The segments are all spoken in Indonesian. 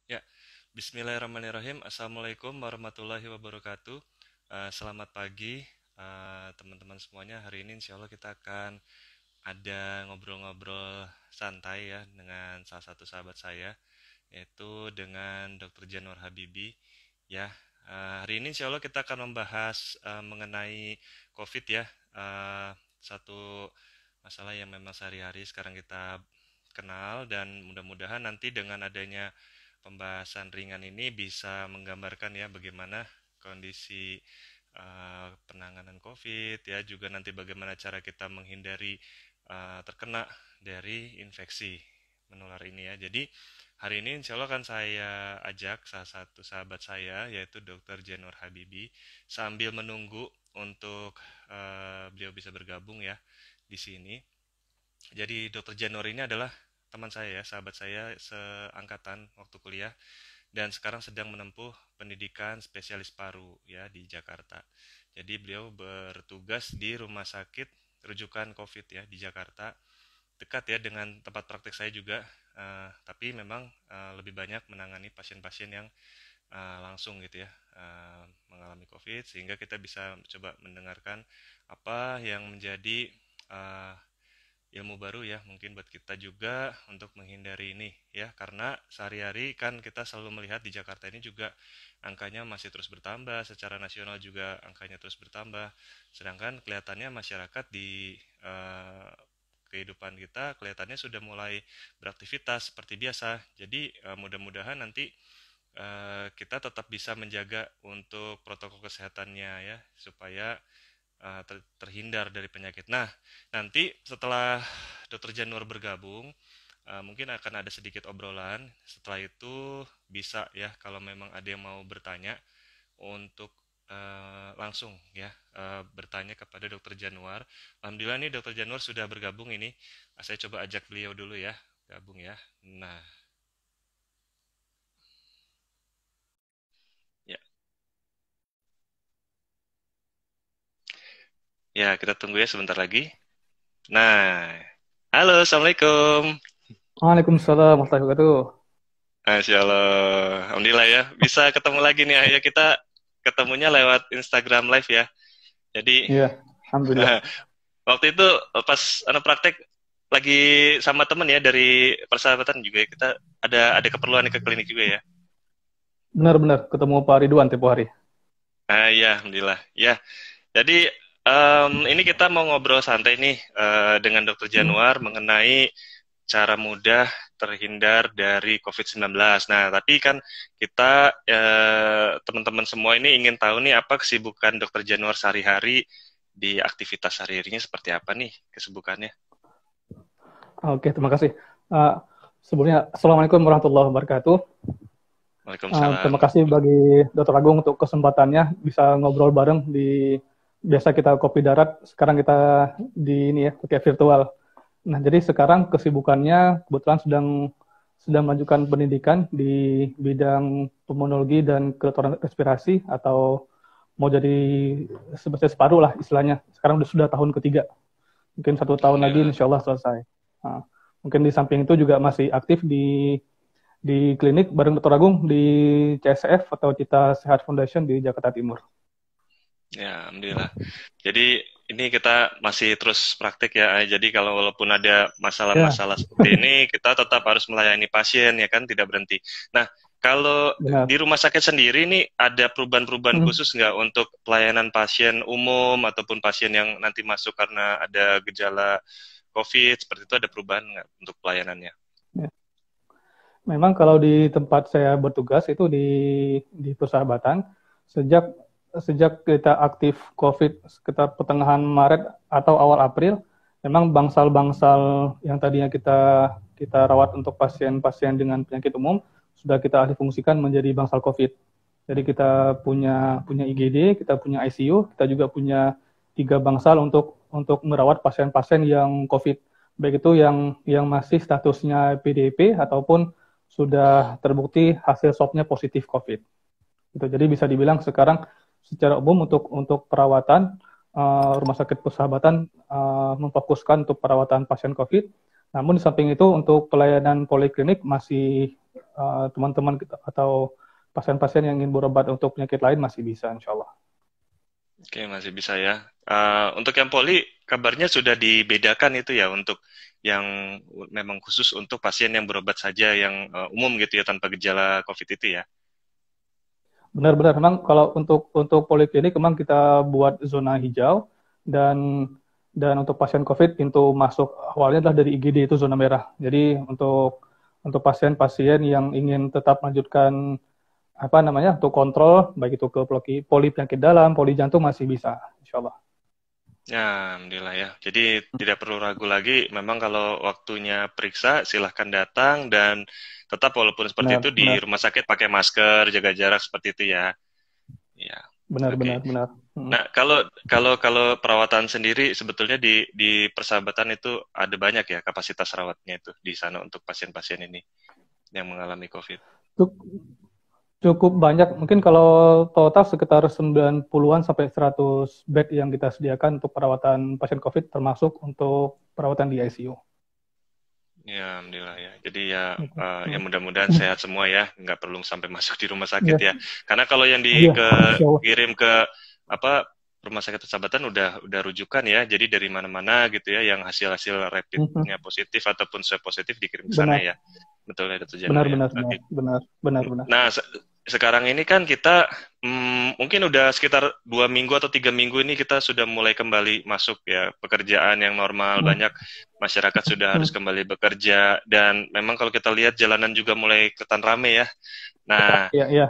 Ya, Bismillahirrahmanirrahim. Assalamualaikum warahmatullahi wabarakatuh. Selamat pagi, teman-teman semuanya. Hari ini insya Allah kita akan ada ngobrol-ngobrol santai ya dengan salah satu sahabat saya, yaitu dengan Dr. Januar Habibi. Ya, hari ini insya Allah kita akan membahas mengenai COVID ya. Satu masalah yang memang sehari-hari sekarang kita kenal dan mudah-mudahan nanti dengan adanya pembahasan ringan ini bisa menggambarkan ya bagaimana kondisi penanganan COVID ya, juga nanti bagaimana cara kita menghindari terkena dari infeksi menular ini ya. Jadi hari ini insya Allah akan saya ajak salah satu sahabat saya yaitu Dr. Januar Habibi sambil menunggu untuk beliau bisa bergabung ya di sini. Jadi Dr. Januar ini adalah teman saya ya, sahabat saya seangkatan waktu kuliah dan sekarang sedang menempuh pendidikan spesialis paru ya di Jakarta. Jadi beliau bertugas di rumah sakit rujukan COVID ya di Jakarta, dekat ya dengan tempat praktek saya juga, tapi memang lebih banyak menangani pasien-pasien yang langsung gitu ya mengalami COVID, sehingga kita bisa coba mendengarkan apa yang menjadi uh, ilmu baru ya mungkin buat kita juga untuk menghindari ini ya, karena sehari-hari kan kita selalu melihat di Jakarta ini juga angkanya masih terus bertambah, secara nasional juga angkanya terus bertambah, sedangkan kelihatannya masyarakat di eh, kehidupan kita kelihatannya sudah mulai beraktivitas seperti biasa. Jadi mudah-mudahan nanti kita tetap bisa menjaga untuk protokol kesehatannya ya, supaya terhindar dari penyakit. Nah, nanti setelah Dr. Januar bergabung, mungkin akan ada sedikit obrolan. Setelah itu bisa ya, kalau memang ada yang mau bertanya untuk langsung ya bertanya kepada Dr. Januar. Alhamdulillah nih Dr. Januar sudah bergabung ini. Saya coba ajak beliau dulu ya, gabung ya. Nah, ya, ya kita tunggu ya sebentar lagi. Nah, halo, assalamualaikum. Waalaikumsalam warahmatullahi wabarakatuh. Masya Allah, Alhamdulillah ya, bisa ketemu lagi nih akhirnya kita ketemunya lewat Instagram Live ya. Jadi Iya, alhamdulillah. waktu itu pas anak praktek lagi sama temen ya dari persahabatan juga ya, kita ada keperluan ke klinik juga ya. Benar-benar ketemu Pak Ridwan tempo hari. Ya, Alhamdulillah. Ya, jadi ini kita mau ngobrol santai nih dengan Dokter Januar mengenai cara mudah terhindar dari COVID-19. Nah, tapi kan kita teman-teman semua ini ingin tahu nih apa kesibukan Dokter Januar sehari-hari, di aktivitas sehari-harinya seperti apa nih kesibukannya. Oke, terima kasih. Uh, Sebelumnya, Assalamualaikum warahmatullahi wabarakatuh. Terima Waalaikumsalam. kasih bagi Dr. Agung untuk kesempatannya bisa ngobrol bareng di biasa kita kopi darat, sekarang kita di ini ya pakai virtual. Nah, jadi sekarang kesibukannya kebetulan sedang melanjutkan pendidikan di bidang pulmonologi dan kedokteran respirasi atau mau jadi spesialis paru lah istilahnya. Sekarang sudah tahun ketiga. Mungkin 1 tahun lagi Alhamdulillah. insya Allah selesai. Nah, mungkin di samping itu juga masih aktif di klinik bareng Dr. Agung di CSF atau Cita Sehat Foundation di Jakarta Timur. Ya, Alhamdulillah. Jadi ini kita masih terus praktik ya. Jadi kalau walaupun ada Ya, masalah-masalah seperti ini, kita tetap harus melayani pasien ya kan, tidak berhenti. Nah, kalau benar. di rumah sakit sendiri ini ada perubahan-perubahan Hmm. khusus nggak untuk pelayanan pasien umum ataupun pasien yang nanti masuk karena ada gejala COVID seperti itu, ada perubahan nggak untuk pelayanannya? Ya. Memang kalau di tempat saya bertugas itu di persahabatan sejak sejak kita aktif COVID sekitar pertengahan Maret atau awal April, memang bangsal-bangsal yang tadinya kita kita rawat untuk pasien-pasien dengan penyakit umum sudah kita alih fungsikan menjadi bangsal COVID. Jadi kita punya IGD, kita punya ICU, kita juga punya 3 bangsal untuk merawat pasien-pasien yang COVID. Baik itu yang masih statusnya PDP ataupun sudah terbukti hasil swabnya positif COVID. Gitu. Jadi bisa dibilang sekarang secara umum untuk perawatan rumah sakit persahabatan memfokuskan untuk perawatan pasien COVID. Namun di samping itu untuk pelayanan poliklinik masih teman-teman kita atau pasien-pasien yang ingin berobat untuk penyakit lain masih bisa, insya Allah. Oke, masih bisa ya. Untuk yang poli, kabarnya sudah dibedakan itu ya untuk yang memang khusus untuk pasien yang berobat saja yang umum gitu ya tanpa gejala COVID itu ya. Benar-benar memang kalau untuk poliklinik memang kita buat zona hijau dan untuk pasien COVID pintu masuk awalnya adalah dari IGD itu zona merah. Jadi untuk pasien-pasien yang ingin tetap melanjutkan apa namanya untuk kontrol baik itu ke poli penyakit dalam, poli jantung masih bisa, insya Allah. Ya, alhamdulillah ya. Jadi tidak perlu ragu lagi. Memang kalau waktunya periksa, silahkan datang dan tetap walaupun seperti itu Benar, di benar, rumah sakit pakai masker, jaga jarak seperti itu ya. Ya, benar, benar, oke. benar. Nah, kalau kalau kalau perawatan sendiri sebetulnya di persahabatan itu ada banyak ya kapasitas rawatnya itu di sana untuk pasien-pasien ini yang mengalami COVID. Cukup banyak, mungkin kalau total sekitar 90-an sampai 100 bed yang kita sediakan untuk perawatan pasien COVID, termasuk untuk perawatan di ICU. Ya, alhamdulillah ya. Jadi ya, Gitu. ya mudah-mudahan sehat semua ya, nggak perlu sampai masuk di rumah sakit Iya, ya. Karena kalau yang iya, insya Allah. dikirim ke apa rumah sakit persahabatan udah rujukan ya. Jadi dari mana-mana gitu ya, yang hasil-hasil rapidnya positif ataupun swab positif dikirim ke sana Benar, ya. Betul ya, Dr. Jamal benar, ya. benar, benar, Oke. benar, benar, benar. Nah, sekarang ini kan kita mungkin udah sekitar 2 minggu atau 3 minggu ini kita sudah mulai kembali masuk ya pekerjaan yang normal. Hmm, Banyak masyarakat sudah harus hmm. kembali bekerja dan memang kalau kita lihat jalanan juga mulai kelihatan rame ya. Nah, Iya, iya.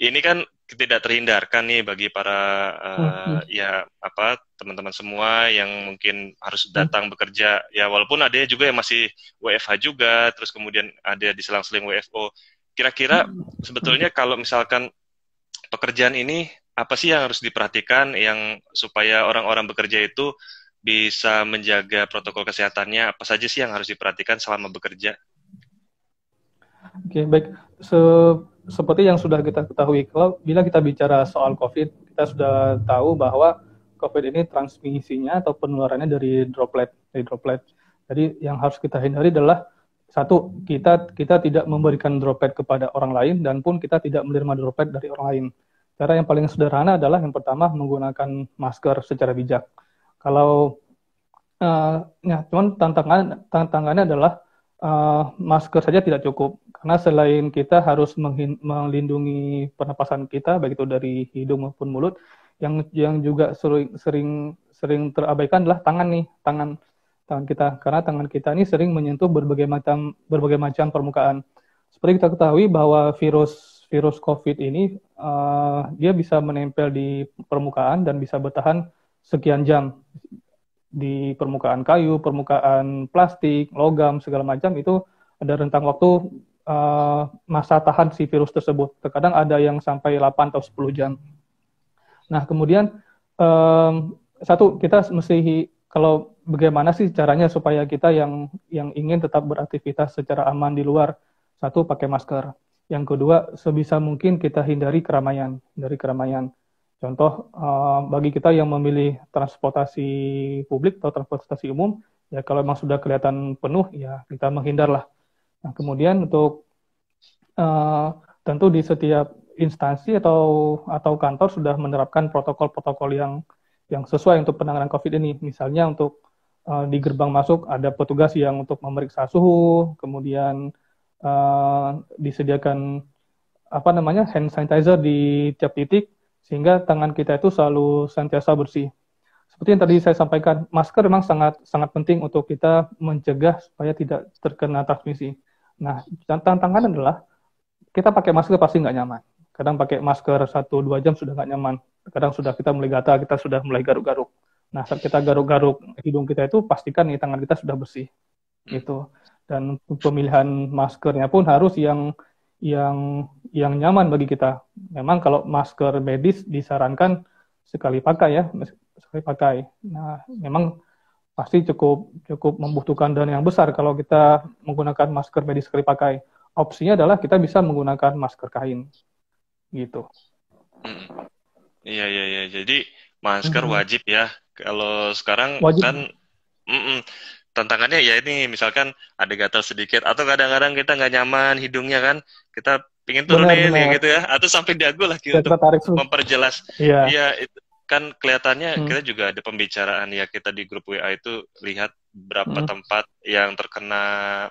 ini kan tidak terhindarkan nih bagi para Hmm, hmm, ya apa teman-teman semua yang mungkin harus hmm, datang bekerja ya walaupun ada juga yang masih WFH juga terus kemudian ada di selang-seling WFO. Kira-kira sebetulnya kalau misalkan pekerjaan ini apa sih yang harus diperhatikan yang supaya orang-orang bekerja itu bisa menjaga protokol kesehatannya apa saja sih yang harus diperhatikan selama bekerja? Oke, baik. Seperti yang sudah kita ketahui, kalau bila kita bicara soal COVID, kita sudah tahu bahwa COVID ini transmisinya atau penularannya dari droplet. Jadi yang harus kita hindari adalah satu, kita tidak memberikan droplet kepada orang lain dan pun kita tidak menerima droplet dari orang lain. Cara yang paling sederhana adalah yang pertama menggunakan masker secara bijak. Kalau ya, cuman tantangannya adalah masker saja tidak cukup karena selain kita harus melindungi pernapasan kita baik itu dari hidung maupun mulut, yang juga sering terabaikan adalah tangan tangan kita karena tangan kita ini sering menyentuh berbagai macam permukaan. Seperti kita ketahui bahwa virus COVID ini dia bisa menempel di permukaan dan bisa bertahan sekian jam di permukaan kayu, permukaan plastik, logam, segala macam itu ada rentang waktu masa tahan si virus tersebut. Terkadang ada yang sampai 8 atau 10 jam. Nah, kemudian satu kita mesti kalau bagaimana sih caranya supaya kita yang ingin tetap beraktivitas secara aman di luar, satu pakai masker. Yang kedua, sebisa mungkin kita hindari keramaian. Contoh, bagi kita yang memilih transportasi publik atau transportasi umum, ya kalau memang sudah kelihatan penuh, ya kita menghindarlah. Nah, kemudian untuk tentu di setiap instansi atau kantor sudah menerapkan protokol-protokol yang sesuai untuk penanganan COVID ini. Misalnya untuk di gerbang masuk ada petugas yang untuk memeriksa suhu, kemudian disediakan apa namanya hand sanitizer di tiap titik sehingga tangan kita itu selalu senantiasa bersih. Seperti yang tadi saya sampaikan, masker memang sangat sangat penting untuk kita mencegah supaya tidak terkena transmisi. Nah, tantangan adalah kita pakai masker pasti nggak nyaman. Kadang pakai masker 1-2 jam sudah nggak nyaman. Kadang sudah kita mulai gatal, kita sudah mulai garuk-garuk. Nah, saat kita garuk-garuk hidung kita itu pastikan nih tangan kita sudah bersih. Gitu. Dan pemilihan maskernya pun harus yang nyaman bagi kita. Memang kalau masker medis disarankan sekali pakai ya, sekali pakai. Nah, memang pasti cukup membutuhkan dana yang besar kalau kita menggunakan masker medis sekali pakai. Opsinya adalah kita bisa menggunakan masker kain, gitu. Iya iya iya. Jadi masker Hmm. wajib ya. Kalau sekarang Wajib. kan mm-mm. tantangannya ya ini misalkan ada gatal sedikit atau kadang-kadang kita nggak nyaman hidungnya kan, kita pingin turunin ya Benar-benar. gitu ya, atau sampai dagu lagi Ya untuk kita tarik terus. memperjelas. Iya. Iya, itu kan kelihatannya Hmm, kita juga ada pembicaraan ya, kita di grup WA itu lihat berapa hmm, tempat yang terkena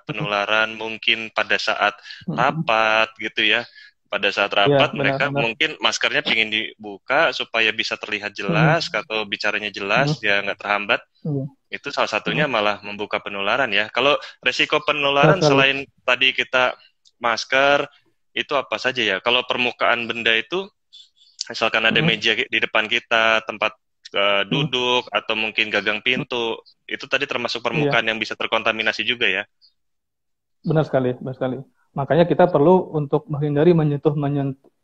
hmm, penularan mungkin pada saat hmm. rapat gitu ya. Pada saat Iya, rapat mereka benar-benar. mungkin maskernya ingin dibuka supaya bisa terlihat Hmm, jelas atau bicaranya hmm, jelas ya nggak terhambat. hmm, Itu salah hmm. satunya malah membuka penularan ya. Kalau resiko Benar penularan sekali. selain tadi kita masker, itu apa saja ya? Kalau permukaan benda itu, misalkan ada Hmm, meja di depan kita, tempat hmm. duduk, atau mungkin gagang pintu, itu tadi termasuk Iya, permukaan yang bisa terkontaminasi juga ya? benar sekali, benar sekali. Makanya kita perlu untuk menghindari menyentuh,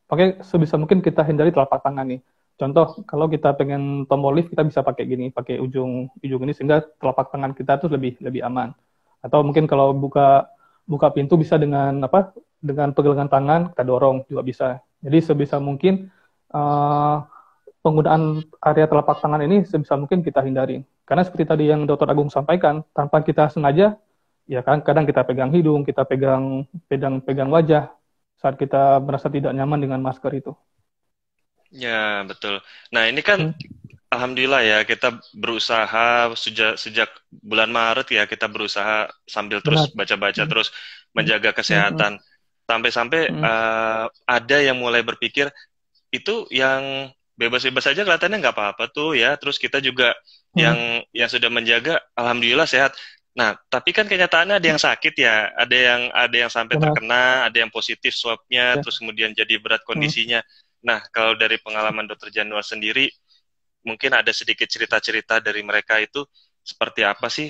pakai sebisa mungkin kita hindari telapak tangan nih. Contoh, kalau kita pengen tombol lift, kita bisa pakai gini, pakai ujung ujung ini sehingga telapak tangan kita tuh lebih lebih aman. Atau mungkin kalau buka buka pintu bisa dengan apa? Dengan pegangan tangan kita dorong juga bisa. Jadi sebisa mungkin uh, penggunaan area telapak tangan ini sebisa mungkin kita hindari. Karena seperti tadi yang Dr. Agung sampaikan, tanpa kita sengaja, ya kan kadang kita pegang hidung, kita pegang pegang pegang wajah saat kita merasa tidak nyaman dengan masker itu. Ya, betul. Nah, ini kan Hmm, alhamdulillah ya kita berusaha sejak sejak bulan Maret ya kita berusaha sambil benar. terus baca-baca Hmm, terus hmm, menjaga hmm, kesehatan. Sampai-sampai hmm, ada yang mulai berpikir itu yang bebas-bebas saja kelihatannya nggak apa-apa tuh ya. Terus kita juga hmm, yang sudah menjaga, alhamdulillah sehat. Nah, tapi kan kenyataannya ada hmm, yang sakit ya, ada yang sampai benar. terkena, ada yang positif swabnya, Ya. terus kemudian jadi berat Hmm. kondisinya. Nah, kalau dari pengalaman Dokter Januar sendiri, mungkin ada sedikit cerita-cerita dari mereka itu seperti apa sih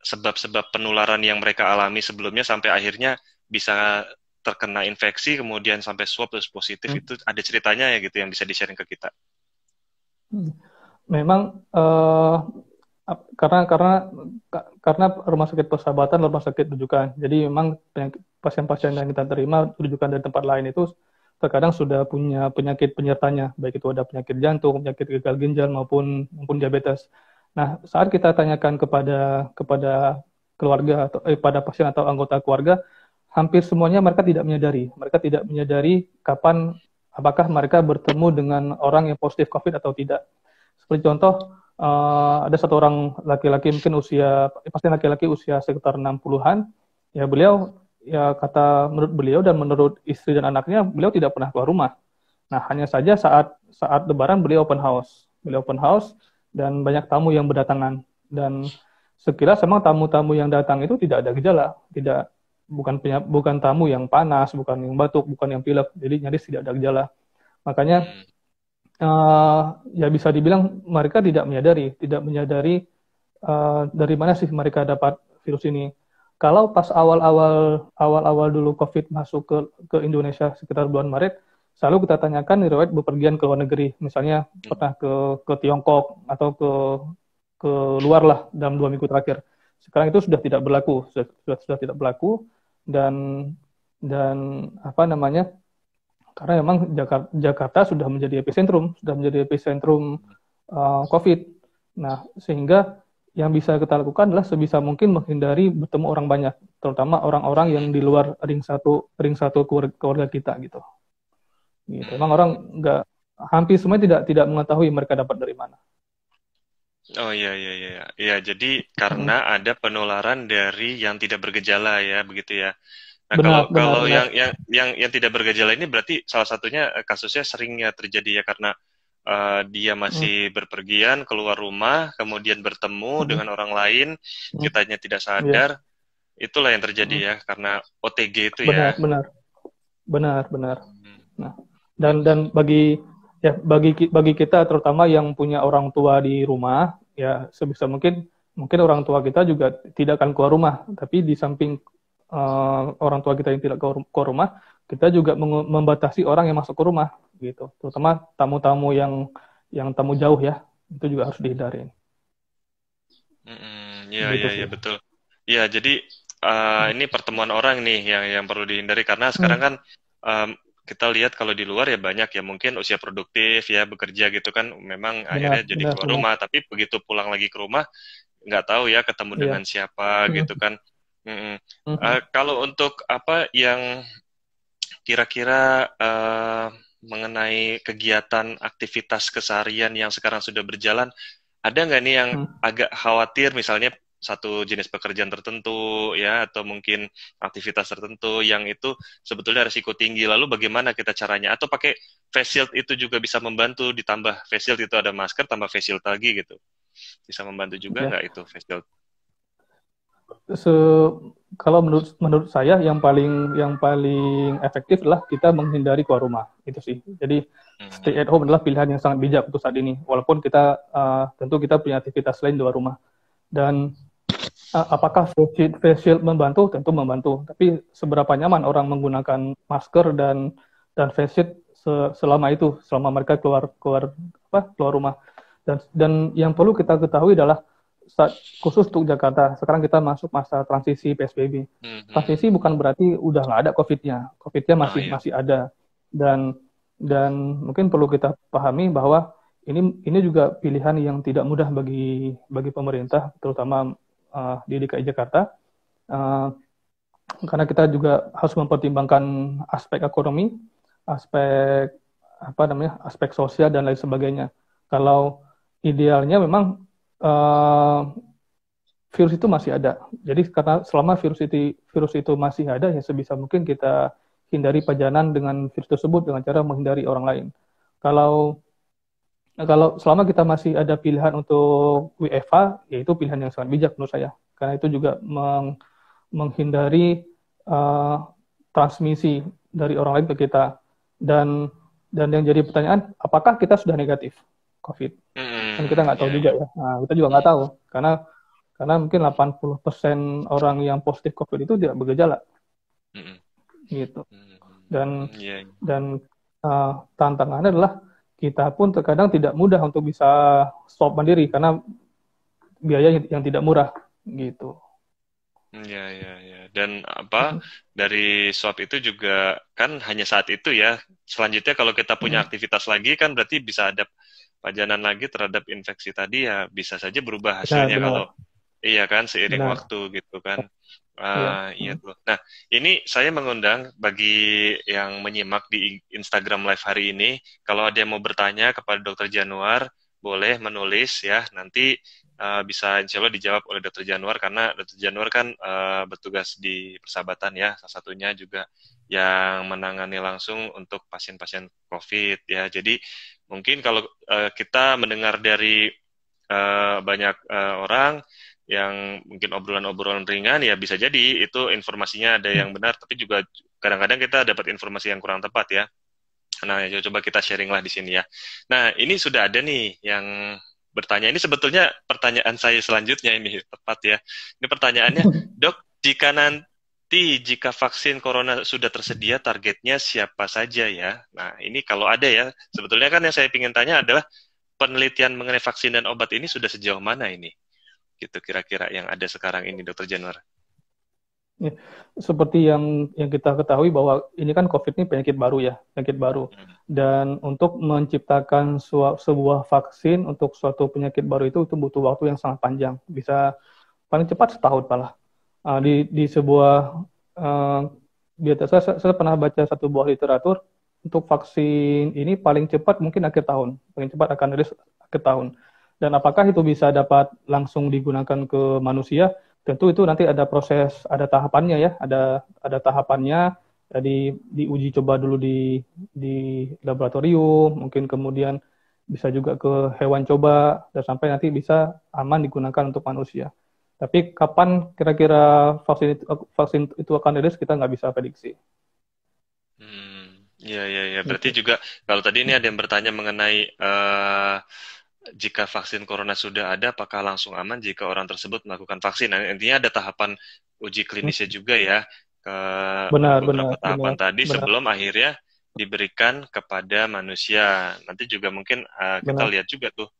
sebab-sebab penularan yang mereka alami sebelumnya sampai akhirnya bisa terkena infeksi kemudian sampai swab terus positif, Hmm. itu ada ceritanya ya gitu yang bisa di-sharing ke kita. Hmm. Memang karena rumah sakit persahabatan rumah sakit rujukan. Jadi memang pasien-pasien yang kita terima rujukan dari tempat lain itu terkadang sudah punya penyakit penyertanya, baik itu ada penyakit jantung, penyakit gagal ginjal maupun diabetes. Nah, saat kita tanyakan kepada kepada keluarga atau pada pasien atau anggota keluarga, hampir semuanya mereka tidak menyadari. Mereka tidak menyadari kapan apakah mereka bertemu dengan orang yang positif COVID atau tidak. Seperti contoh, ada satu orang laki-laki mungkin pasti laki-laki usia sekitar 60-an, ya beliau, ya kata menurut beliau dan menurut istri dan anaknya, beliau tidak pernah keluar rumah. Nah, hanya saja saat saat Lebaran beliau open house dan banyak tamu yang berdatangan. Dan sekilas memang tamu-tamu yang datang itu tidak ada gejala, tidak bukan tamu yang panas, bukan yang batuk, bukan yang pilek, jadi nyaris tidak ada gejala. Makanya Hmm. ya bisa dibilang mereka tidak menyadari dari mana sih mereka dapat virus ini. Kalau pas awal-awal dulu COVID masuk ke Indonesia sekitar bulan Maret, selalu kita tanyakan riwayat bepergian ke luar negeri, misalnya pernah ke Tiongkok atau ke luar lah dalam 2 minggu terakhir. Sekarang itu sudah tidak berlaku, sudah tidak berlaku dan dan apa namanya, karena memang Jakarta sudah menjadi epicentrum COVID. Nah, sehingga yang bisa kita lakukan adalah sebisa mungkin menghindari bertemu orang banyak, terutama orang-orang yang di luar ring satu keluarga kita gitu. Gitu. Emang orang Hmm. nggak hampir semuanya tidak mengetahui mereka dapat dari mana. Oh iya iya iya. Iya, jadi karena Hmm. ada penularan dari yang tidak bergejala ya, begitu ya. Nah, kalau Benar, benar, kalau benar. yang tidak bergejala ini berarti salah satunya kasusnya sering ya terjadi ya karena dia Hmm. masih berpergian keluar rumah, kemudian bertemu Hmm. dengan orang lain, Hmm. kitanya tidak Iya. sadar, itulah yang terjadi Hmm. ya karena OTG itu ya. Benar, benar, benar, benar. Hmm. Nah, dan bagi kita terutama yang punya orang tua di rumah, ya sebisa mungkin mungkin orang tua kita juga tidak akan keluar rumah, tapi di samping orang tua kita yang tidak keluar rumah, kita juga membatasi orang yang masuk ke rumah gitu. Terutama tamu-tamu yang tamu jauh ya, itu juga harus dihindari. Iya Gitu iya iya sih. betul. Iya, jadi Hmm. ini pertemuan orang nih yang perlu dihindari karena sekarang Hmm. kan em, kita lihat kalau di luar ya banyak ya mungkin usia produktif ya bekerja gitu kan memang akhirnya Benar, jadi benar, keluar benar. rumah tapi begitu pulang lagi ke rumah nggak tahu ya ketemu Iya. dengan siapa Mhm, gitu kan. Mm-mm. mhm. Kalau untuk apa yang kira-kira mengenai kegiatan aktivitas keseharian yang sekarang sudah berjalan, ada nggak nih yang Hmm. agak khawatir misalnya satu jenis pekerjaan tertentu ya atau mungkin aktivitas tertentu yang itu sebetulnya risiko tinggi. Lalu bagaimana kita caranya? Atau pakai face shield itu juga bisa membantu, ditambah face shield itu ada masker tambah face shield lagi gitu. Bisa membantu juga Ya. nggak itu face shield? Se Kalau menurut menurut saya yang paling efektif adalah kita menghindari keluar rumah itu sih. Jadi stay Hmm. at home adalah pilihan yang sangat bijak untuk saat ini. Walaupun kita tentu kita punya aktivitas lain di luar rumah. Dan apakah face shield membantu? Tentu membantu. Tapi seberapa nyaman orang menggunakan masker dan face shield selama itu, selama mereka keluar keluar keluar rumah. Dan yang perlu kita ketahui adalah khusus untuk Jakarta, sekarang kita masuk masa transisi PSBB. Hmm. Transisi bukan berarti udah nggak ada COVID-nya. COVID-nya Ah masih iya. masih ada. Dan dan mungkin perlu kita pahami bahwa ini juga pilihan yang tidak mudah bagi pemerintah, terutama di DKI Jakarta, uh, karena kita juga harus mempertimbangkan aspek ekonomi, aspek aspek sosial dan lain sebagainya. Kalau idealnya memang uh, virus itu masih ada. Jadi karena selama virus itu masih ada, ya sebisa mungkin kita hindari pajanan dengan virus tersebut dengan cara menghindari orang lain. Kalau kalau selama kita masih ada pilihan untuk WFH, ya itu pilihan yang sangat bijak menurut saya. Karena itu juga menghindari uh, transmisi dari orang lain ke kita. Dan yang jadi pertanyaan, apakah kita sudah negatif COVID? Kan kita nggak tahu Iya, juga iya. ya. Nah, kita juga nggak Hmm. tahu karena mungkin 80% orang yang positif COVID itu tidak bergejala Hmm. gitu. Dan Iya, iya. dan tantangannya adalah kita pun terkadang tidak mudah untuk bisa swab mandiri karena biaya yang tidak murah gitu. Iya, iya, iya. Dan apa dari swab itu juga kan hanya saat itu ya. Selanjutnya kalau kita punya Mm, aktivitas lagi kan berarti bisa ada pajanan lagi terhadap infeksi tadi ya bisa saja berubah benar, hasilnya kalau benar, iya kan seiring benar. waktu gitu kan. Iya. Iya tuh. Nah, ini saya mengundang bagi yang menyimak di Instagram Live hari ini, kalau ada yang mau bertanya kepada Dokter Januar, boleh menulis ya. Nanti bisa insya Allah dijawab oleh Dokter Januar karena Dokter Januar kan bertugas di persahabatan ya, salah satunya juga yang menangani langsung untuk pasien-pasien COVID ya. Jadi mungkin kalau kita mendengar dari banyak orang yang mungkin obrolan-obrolan ringan ya bisa jadi itu informasinya ada yang benar tapi juga kadang-kadang kita dapat informasi yang kurang tepat ya. Nah, ya, coba kita sharing lah di sini ya. Nah, ini sudah ada nih yang bertanya. Ini sebetulnya pertanyaan saya selanjutnya ini tepat ya. Ini pertanyaannya, Dok, jika vaksin corona sudah tersedia, targetnya siapa saja ya? Nah, ini kalau ada ya, sebetulnya kan yang saya ingin tanya adalah penelitian mengenai vaksin dan obat ini sudah sejauh mana ini? Gitu kira-kira yang ada sekarang ini, Dokter Januar. Ya, seperti yang kita ketahui bahwa ini kan COVID ini penyakit baru ya, penyakit baru. Hmm. Dan untuk menciptakan sebuah vaksin untuk suatu penyakit baru itu butuh waktu yang sangat panjang, bisa paling cepat setahun malah. Di sebuah uh, saya pernah baca satu buah literatur untuk vaksin ini paling cepat mungkin akhir tahun, paling cepat akan rilis akhir tahun. Dan apakah itu bisa dapat langsung digunakan ke manusia? Tentu itu nanti ada proses, ada tahapannya ya, ada tahapannya. Jadi diuji coba dulu di laboratorium, mungkin kemudian bisa juga ke hewan coba dan sampai nanti bisa aman digunakan untuk manusia. Tapi kapan kira-kira vaksin itu akan rilis kita nggak bisa prediksi. Ya, ya, ya. Berarti Gitu. juga kalau tadi ini ada yang bertanya mengenai jika vaksin corona sudah ada, apakah langsung aman jika orang tersebut melakukan vaksin? Nah, intinya ada tahapan uji klinisnya juga ya, ke Benar, beberapa benar, tahapan benar, tadi benar, sebelum akhirnya diberikan kepada manusia. Nanti juga mungkin kita benar. lihat juga tuh.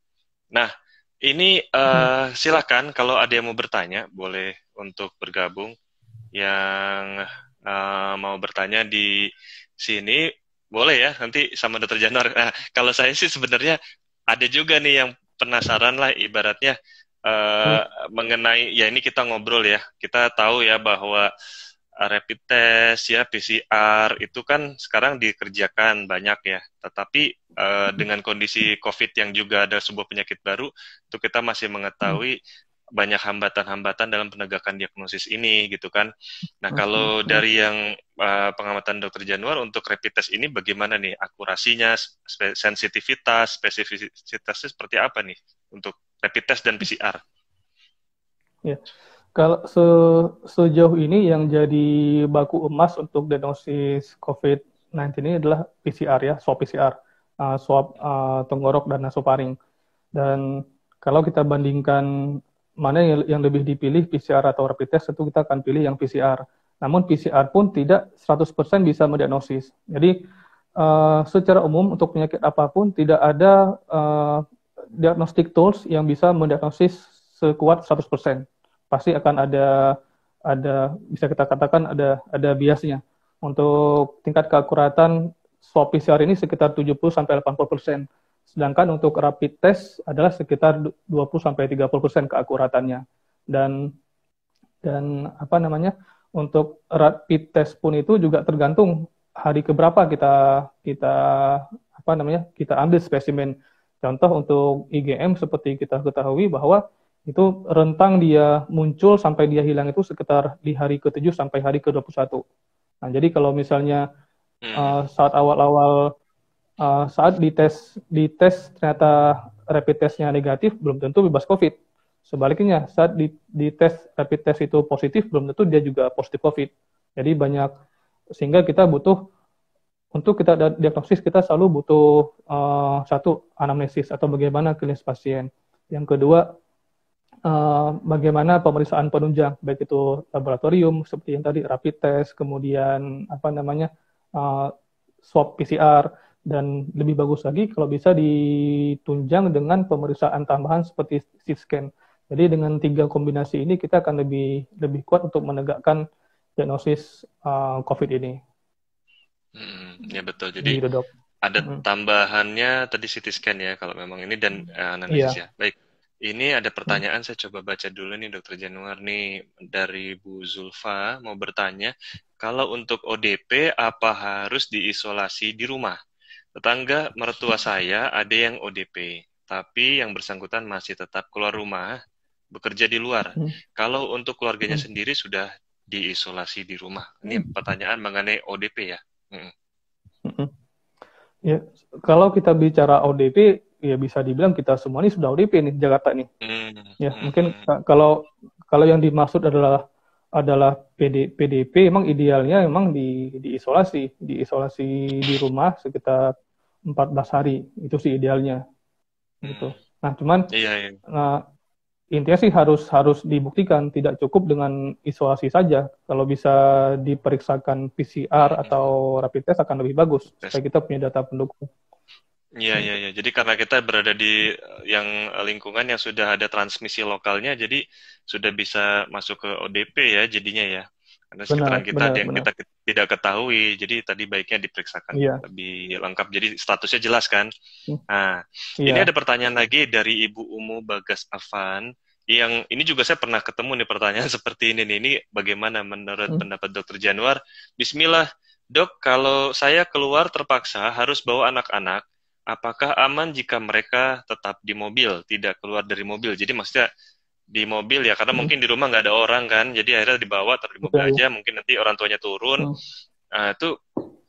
Nah, ini Hmm. silakan kalau ada yang mau bertanya, boleh untuk bergabung. Yang mau bertanya di sini boleh ya nanti sama Dokter Januar. Nah, kalau saya sih sebenarnya ada juga nih yang penasaran lah ibaratnya eh, Hmm. mengenai ya ini kita ngobrol ya. Kita tahu ya bahwa rapid test ya PCR itu kan sekarang dikerjakan banyak ya. Tetapi dengan kondisi COVID yang juga ada sebuah penyakit baru, itu kita masih Hmm. mengetahui banyak hambatan-hambatan dalam penegakan diagnosis ini gitu kan. Nah, Hmm. kalau Hmm. dari yang pengamatan Dokter Januar untuk rapid test ini bagaimana nih akurasinya, sensitivitas, spesifisitasnya seperti apa nih untuk rapid test dan PCR? Ya. Kalau sejauh ini yang jadi baku emas untuk diagnosis COVID-19 ini adalah PCR ya, swab PCR, swab tenggorok dan nasofaring. Dan kalau kita bandingkan mana yang lebih dipilih PCR atau rapid test, tentu kita akan pilih yang PCR. Namun PCR pun tidak 100% bisa mendiagnosis. Jadi secara umum untuk penyakit apapun tidak ada diagnostic tools yang bisa mendiagnosis sekuat 100%. Pasti akan ada bisa kita katakan ada biasnya. Untuk tingkat keakuratan swab PCR ini sekitar 70-80%. Sedangkan untuk rapid test adalah sekitar 20-30% keakuratannya. Dan apa namanya? Untuk rapid test pun itu juga tergantung hari keberapa kita kita apa namanya? Kita ambil spesimen. Contoh untuk IgM seperti kita ketahui bahwa itu rentang dia muncul sampai dia hilang itu sekitar di hari ke-7 sampai hari ke-21. Nah, jadi kalau misalnya Hmm. saat awal-awal saat dites ternyata rapid testnya negatif, belum tentu bebas COVID. Sebaliknya, saat dites rapid test itu positif, belum tentu dia juga positif COVID. Jadi banyak, sehingga kita butuh, untuk kita diagnosis, kita selalu butuh satu, anamnesis atau bagaimana klinis pasien. Yang kedua, bagaimana pemeriksaan penunjang, baik itu laboratorium, seperti yang tadi, rapid test, kemudian apa namanya, uh, swab PCR, dan lebih bagus lagi kalau bisa ditunjang dengan pemeriksaan tambahan seperti CT scan. Jadi dengan tiga kombinasi ini kita akan lebih lebih kuat untuk menegakkan diagnosis COVID ini. Ya betul. Jadi Gitu dok. ada Mm. tambahannya tadi CT scan ya kalau memang ini dan analisis Iya. ya. Baik. Ini ada Mm. pertanyaan saya coba baca dulu nih Dokter Januar nih dari Bu Zulfa mau bertanya, kalau untuk ODP apa harus diisolasi di rumah? Tetangga mertua saya ada yang ODP, tapi yang bersangkutan masih tetap keluar rumah, bekerja di luar. Mm. Kalau untuk keluarganya Mm. sendiri sudah diisolasi di rumah. Ini Mm. pertanyaan mengenai ODP ya. Mm. Mm. Ya, kalau kita bicara ODP, ya bisa dibilang kita semua ini sudah ODP nih di Jakarta nih. Hmm, Ya, hmm, mungkin hmm. kalau kalau yang dimaksud adalah PDP, emang idealnya emang diisolasi di rumah sekitar 14 hari. Itu sih idealnya Hmm. gitu. Nah, cuman Iya, iya. nah, intinya sih harus harus dibuktikan, tidak cukup dengan isolasi saja. Kalau bisa diperiksakan PCR Hmm. atau rapid test akan lebih bagus Tes. supaya kita punya data pendukung. Iya, iya, Gitu. iya. Jadi karena kita berada di yang lingkungan yang sudah ada transmisi lokalnya, jadi sudah bisa masuk ke ODP ya jadinya ya. Karena sekitaran Benar, kita ada benar, yang benar. kita tidak ketahui, jadi tadi baiknya diperiksakan Iya. lebih lengkap. Jadi statusnya jelas kan. Nah, ini ada Iya. pertanyaan lagi dari Ibu Umu Bagas Afan. Yang ini juga saya pernah ketemu nih pertanyaan seperti ini nih. Ini bagaimana menurut Hmm. pendapat Dokter Januar? Bismillah, Dok, kalau saya keluar terpaksa harus bawa anak-anak, apakah aman jika mereka tetap di mobil, tidak keluar dari mobil? Jadi maksudnya di mobil ya, karena Hmm. mungkin di rumah nggak ada orang kan, jadi akhirnya dibawa taruh di mobil Iya, iya. aja, mungkin nanti orang tuanya turun. Hmm. Nah, itu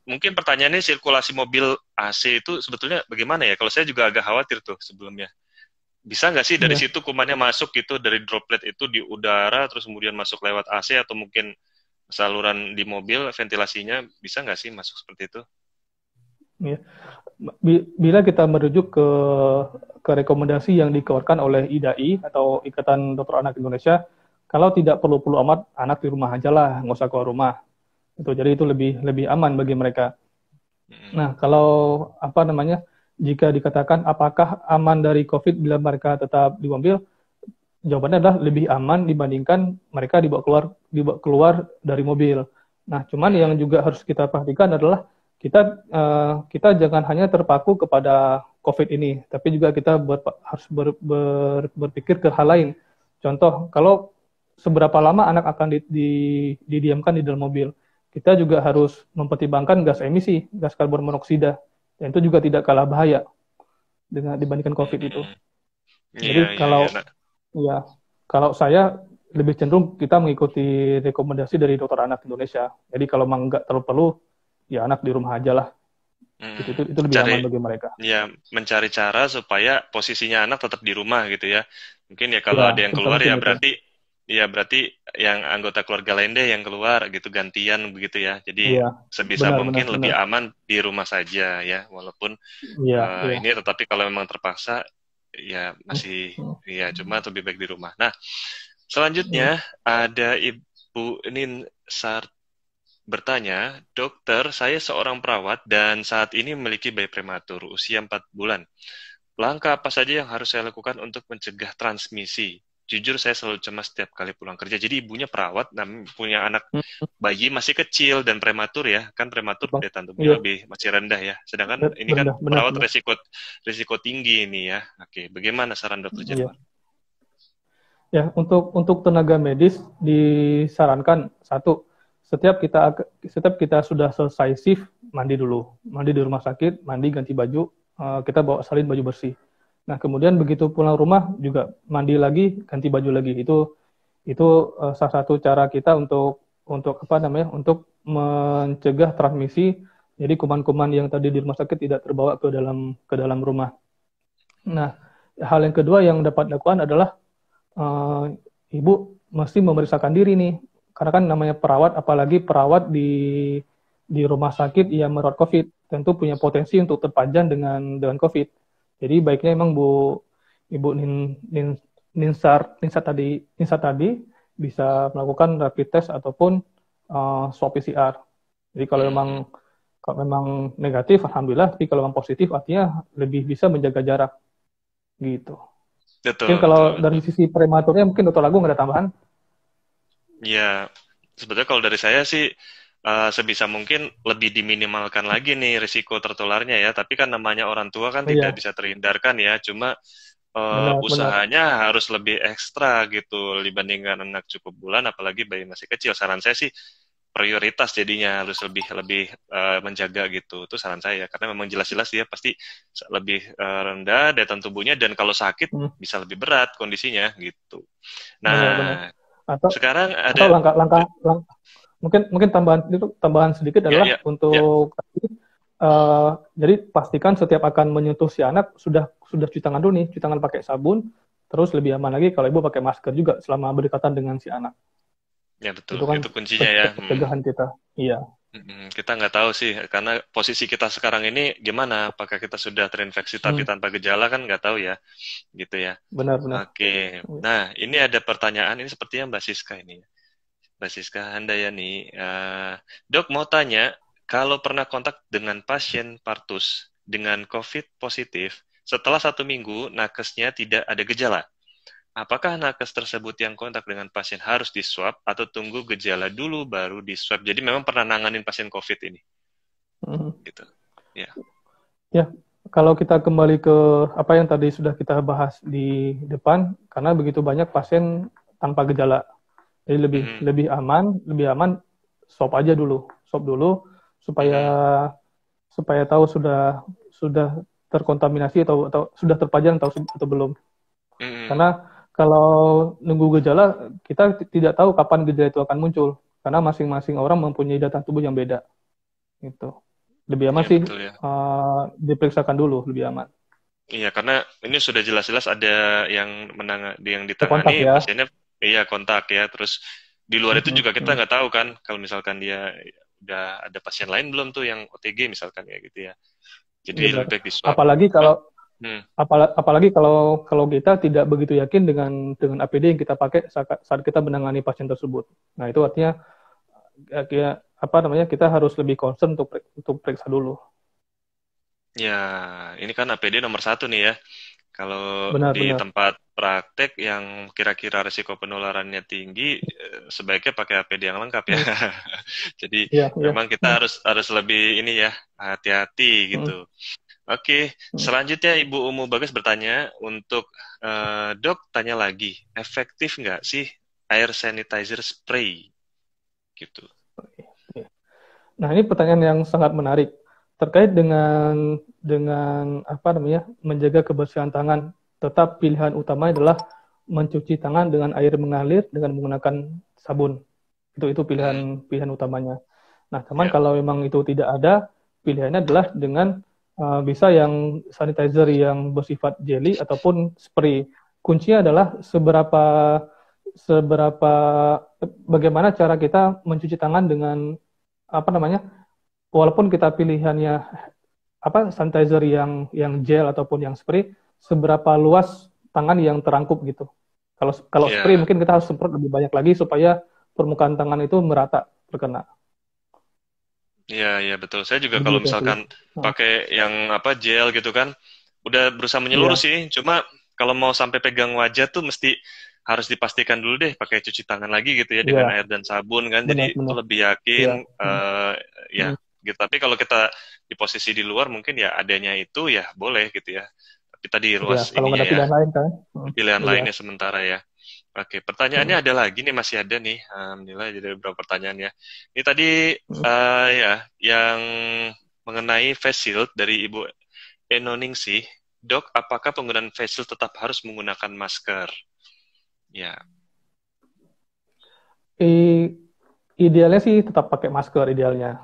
mungkin pertanyaannya sirkulasi mobil AC itu sebetulnya bagaimana ya? Kalau saya juga agak khawatir tuh sebelumnya. Bisa nggak sih dari Iya. situ kumannya masuk gitu dari droplet itu di udara terus kemudian masuk lewat AC atau mungkin saluran di mobil ventilasinya bisa nggak sih masuk seperti itu? Iya. Bila kita merujuk ke rekomendasi yang dikeluarkan oleh IDAI atau Ikatan Dokter Anak Indonesia, kalau tidak perlu-perlu amat, anak di rumah aja lah, nggak usah keluar rumah. Jadi itu lebih lebih aman bagi mereka. Hmm. Nah, kalau apa namanya, jika dikatakan apakah aman dari COVID bila mereka tetap di mobil, jawabannya adalah lebih aman dibandingkan mereka dibawa keluar dari mobil. Nah, cuman yang Hmm. juga harus kita perhatikan adalah kita kita jangan hanya terpaku kepada COVID ini, tapi juga kita harus berpikir ke hal lain. Contoh, kalau seberapa lama anak akan didiamkan di dalam mobil, kita juga harus mempertimbangkan gas emisi, gas karbon monoksida, dan itu juga tidak kalah bahaya dengan dibandingkan COVID itu. Hmm. Iya, Jadi iya, iya. Nah, kalau saya lebih cenderung kita mengikuti rekomendasi dari dokter anak Indonesia. Jadi kalau memang nggak terlalu perlu, ya anak di rumah aja lah. Itu lebih cari aman bagi mereka. ya mencari cara supaya posisinya anak tetap di rumah gitu ya. Mungkin ya kalau Ya, ada yang sebisa keluar mungkin ya itu. berarti yang anggota keluarga lain deh yang keluar gitu gantian begitu ya. Jadi Iya, sebisa benar, benar, mungkin lebih benar. aman di rumah saja ya, walaupun Iya, iya. ini tetapi kalau memang terpaksa ya Hmm, masih hmm, ya cuma lebih baik di rumah. Nah, selanjutnya ada Ibu Ninsar bertanya, dokter, saya seorang perawat dan saat ini memiliki bayi prematur usia 4 bulan. Langkah apa saja yang harus saya lakukan untuk mencegah transmisi? Jujur saya selalu cemas setiap kali pulang kerja. Jadi ibunya perawat, punya anak hmm, bayi masih kecil dan prematur ya. Kan prematur Bang. daya tahan tubuhnya Iya, lebih masih rendah ya. Sedangkan ini kan benar, benar, perawat benar. risiko tinggi ini ya. Oke, bagaimana saran dokter Iya. Januar? Ya, untuk tenaga medis disarankan satu, setiap kita sudah selesai shift, mandi dulu, mandi di rumah sakit, mandi ganti baju, kita bawa salin baju bersih. Nah, kemudian begitu pulang rumah juga mandi lagi, ganti baju lagi. Itu salah satu cara kita untuk apa namanya? Untuk mencegah transmisi. Jadi kuman-kuman yang tadi di rumah sakit tidak terbawa ke dalam rumah. Nah, hal yang kedua yang dapat dilakukan adalah uh, ibu mesti memeriksakan diri nih, karena kan namanya perawat, apalagi perawat di rumah sakit yang merawat COVID, tentu punya potensi untuk terpajan dengan COVID. Jadi baiknya emang Ibu Ninsa tadi bisa melakukan rapid test ataupun swab PCR. Jadi Hmm, kalau memang negatif, alhamdulillah. Tapi kalau memang positif, artinya lebih bisa menjaga jarak gitu. Mungkin betul, kalau betul, dari betul. sisi prematurnya, mungkin Dokter Agung ada tambahan? Ya, sebetulnya kalau dari saya sih sebisa mungkin lebih diminimalkan lagi nih risiko tertularnya ya. Tapi kan namanya orang tua kan tidak Iya, bisa terhindarkan ya. Cuma benar-benar. usahanya harus lebih ekstra gitu dibandingkan anak cukup bulan, apalagi bayi masih kecil. Saran saya sih prioritas jadinya harus lebih lebih menjaga gitu. Itu saran saya karena memang jelas-jelas dia pasti lebih rendah daya tahan tubuhnya dan kalau sakit Hmm, bisa lebih berat kondisinya gitu. benar-benar. Nah, Atau sekarang atau ada langkah-langkah mungkin tambahan sedikit ya adalah ya ya. untuk jadi pastikan setiap akan menyentuh si anak sudah cuci tangan dulu nih, cuci tangan pakai sabun, terus lebih aman lagi kalau ibu pakai masker juga selama berdekatan dengan si anak. Ya betul, Itu kan itu kuncinya ya. pencegahan kita. Iya. Kita nggak tahu sih, karena posisi kita sekarang ini gimana? Apakah kita sudah terinfeksi tapi Hmm, tanpa gejala kan nggak tahu ya, gitu ya. benar-benar. Oke, nah ini ada pertanyaan ini sepertinya Mbak Siska ini. Mbak Siska Handayani, Dok mau tanya, kalau pernah kontak dengan pasien partus dengan COVID positif, setelah 1 minggu nakesnya tidak ada gejala, apakah nakes tersebut yang kontak dengan pasien harus diswab atau tunggu gejala dulu baru diswab? Jadi memang pernah nanganin pasien COVID ini, Hmm. gitu. Ya. Ya, kalau kita kembali ke apa yang tadi sudah kita bahas di depan, karena begitu banyak pasien tanpa gejala, jadi lebih Mhm, lebih aman swab dulu supaya mhm, supaya tahu sudah terkontaminasi atau sudah terpajan atau belum. mhm. Karena kalau nunggu gejala, kita tidak tahu kapan gejala itu akan muncul, karena masing-masing orang mempunyai data tubuh yang beda. Itu lebih aman Ya sih betul ya. diperiksakan dulu, lebih aman. Iya karena ini sudah jelas-jelas ada yang yang ditangani Terkontak ya. pasiennya iya kontak ya. Terus di luar itu Mhm, juga kita mhm. nggak tahu kan kalau misalkan dia udah ada pasien lain belum tuh yang OTG misalkan ya gitu ya. Jadi Benar. lebih baik di swab. Apalagi Oh, kalau hmm, apalagi kalau kalau kita tidak begitu yakin dengan APD yang kita pakai saat kita menangani pasien tersebut. Nah, itu artinya apa namanya, kita harus lebih concern untuk periksa dulu. ya ini kan APD nomor satu nih ya. Kalau di Benar-benar. tempat praktek yang kira-kira risiko penularannya tinggi, sebaiknya pakai APD yang lengkap ya. Jadi Iya, iya. memang kita Hmm, harus harus lebih ini ya hati-hati hmm. gitu. Oke, Hmm. selanjutnya Ibu Umu Bagas bertanya untuk Dok, tanya lagi, efektif nggak sih air sanitizer spray gitu? Oke. Nah, ini pertanyaan yang sangat menarik terkait dengan apa namanya menjaga kebersihan tangan. Tetap pilihan utama adalah mencuci tangan dengan air mengalir dengan menggunakan sabun. Itu Hmm, pilihan pilihan utamanya. Nah, teman ya, kalau memang itu tidak ada, pilihannya adalah dengan bisa yang sanitizer yang bersifat jelly ataupun spray. Kuncinya adalah seberapa seberapa bagaimana cara kita mencuci tangan dengan apa namanya, walaupun kita pilihannya apa sanitizer yang gel ataupun yang spray, seberapa luas tangan yang terangkup gitu. Kalau kalau spray ya, mungkin kita harus semprot lebih banyak lagi supaya permukaan tangan itu merata terkena. ya, betul. Saya juga kalau Begitu sih. misalkan Nah, pakai yang apa gel gitu kan, udah berusaha menyeluruh iya, sih. Cuma kalau mau sampai pegang wajah tuh mesti harus dipastikan dulu deh pakai cuci tangan lagi gitu ya dengan iya, air dan sabun kan. Jadi itu benar-benar. lebih Iya. yakin Hmm, ya hmm, gitu. Tapi kalau kita di posisi di luar mungkin ya adanya itu ya boleh gitu ya. Tapi tadi iya, ruas kalau nggak ininya ada ya, pilihan lain kan. Hmm, pilihan iya. lainnya sementara ya. Oke, Hmm, pertanyaannya ada lagi nih, masih ada nih. Alhamdulillah jadi ada beberapa pertanyaan ya. Ini tadi hmm. ya yang mengenai face shield dari Ibu Enoningsih, Dok, apakah penggunaan face shield tetap harus menggunakan masker? Ya, I- Idealnya sih tetap pakai masker idealnya.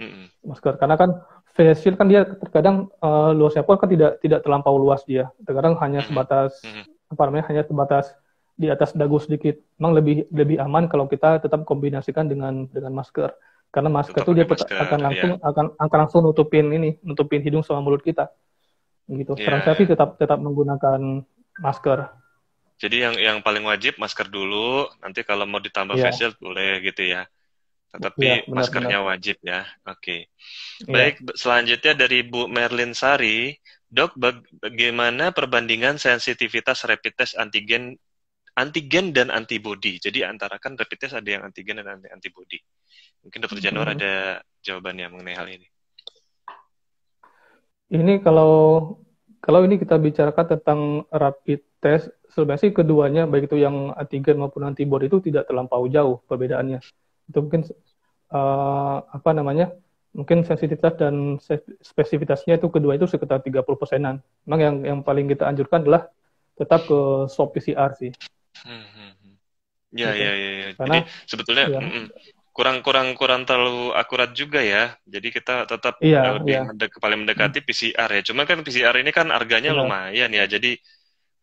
mm-mm, Masker karena kan face shield kan dia terkadang luasnya pun kan tidak terlampau luas dia. Terkadang hanya mhm, sebatas mhm. apa namanya hanya sebatas di atas dagu sedikit. Memang lebih lebih aman kalau kita tetap kombinasikan dengan masker. Karena masker Tetap itu dia pakai masker, ya, akan langsung nutupin hidung sama mulut kita gitu. Saran saya sih ya. tetap tetap menggunakan masker. Jadi yang paling wajib masker dulu, nanti kalau mau ditambah face Iya, shield boleh gitu ya. iya Tetapi benar-benar. maskernya wajib ya. Oke. Iya. Baik, selanjutnya dari Bu Merlin Sari, Dok, bagaimana perbandingan sensitivitas rapid test antigen antigen dan antibody? Jadi antara kan rapid test ada yang antigen dan antibody. Mungkin Dokter Januar Hmm. ada jawabannya mengenai hal ini. Ini kalau kalau ini kita bicarakan tentang rapid test, sebenarnya sih keduanya baik itu yang antigen maupun antibody itu tidak terlampau jauh perbedaannya. Itu mungkin apa namanya? Mungkin sensitivitas dan spesifitasnya itu kedua itu sekitar 30%-an. Memang yang paling kita anjurkan adalah tetap ke swab PCR sih, Hmm, hmm, hmm. Ya, gitu. ya. Karena Jadi sebetulnya ya, kurang terlalu akurat juga ya. Jadi kita tetap iya, lebih iya, paling hmm, mendekati PCR ya. Cuma kan PCR ini kan harganya benar, lumayan ya. Jadi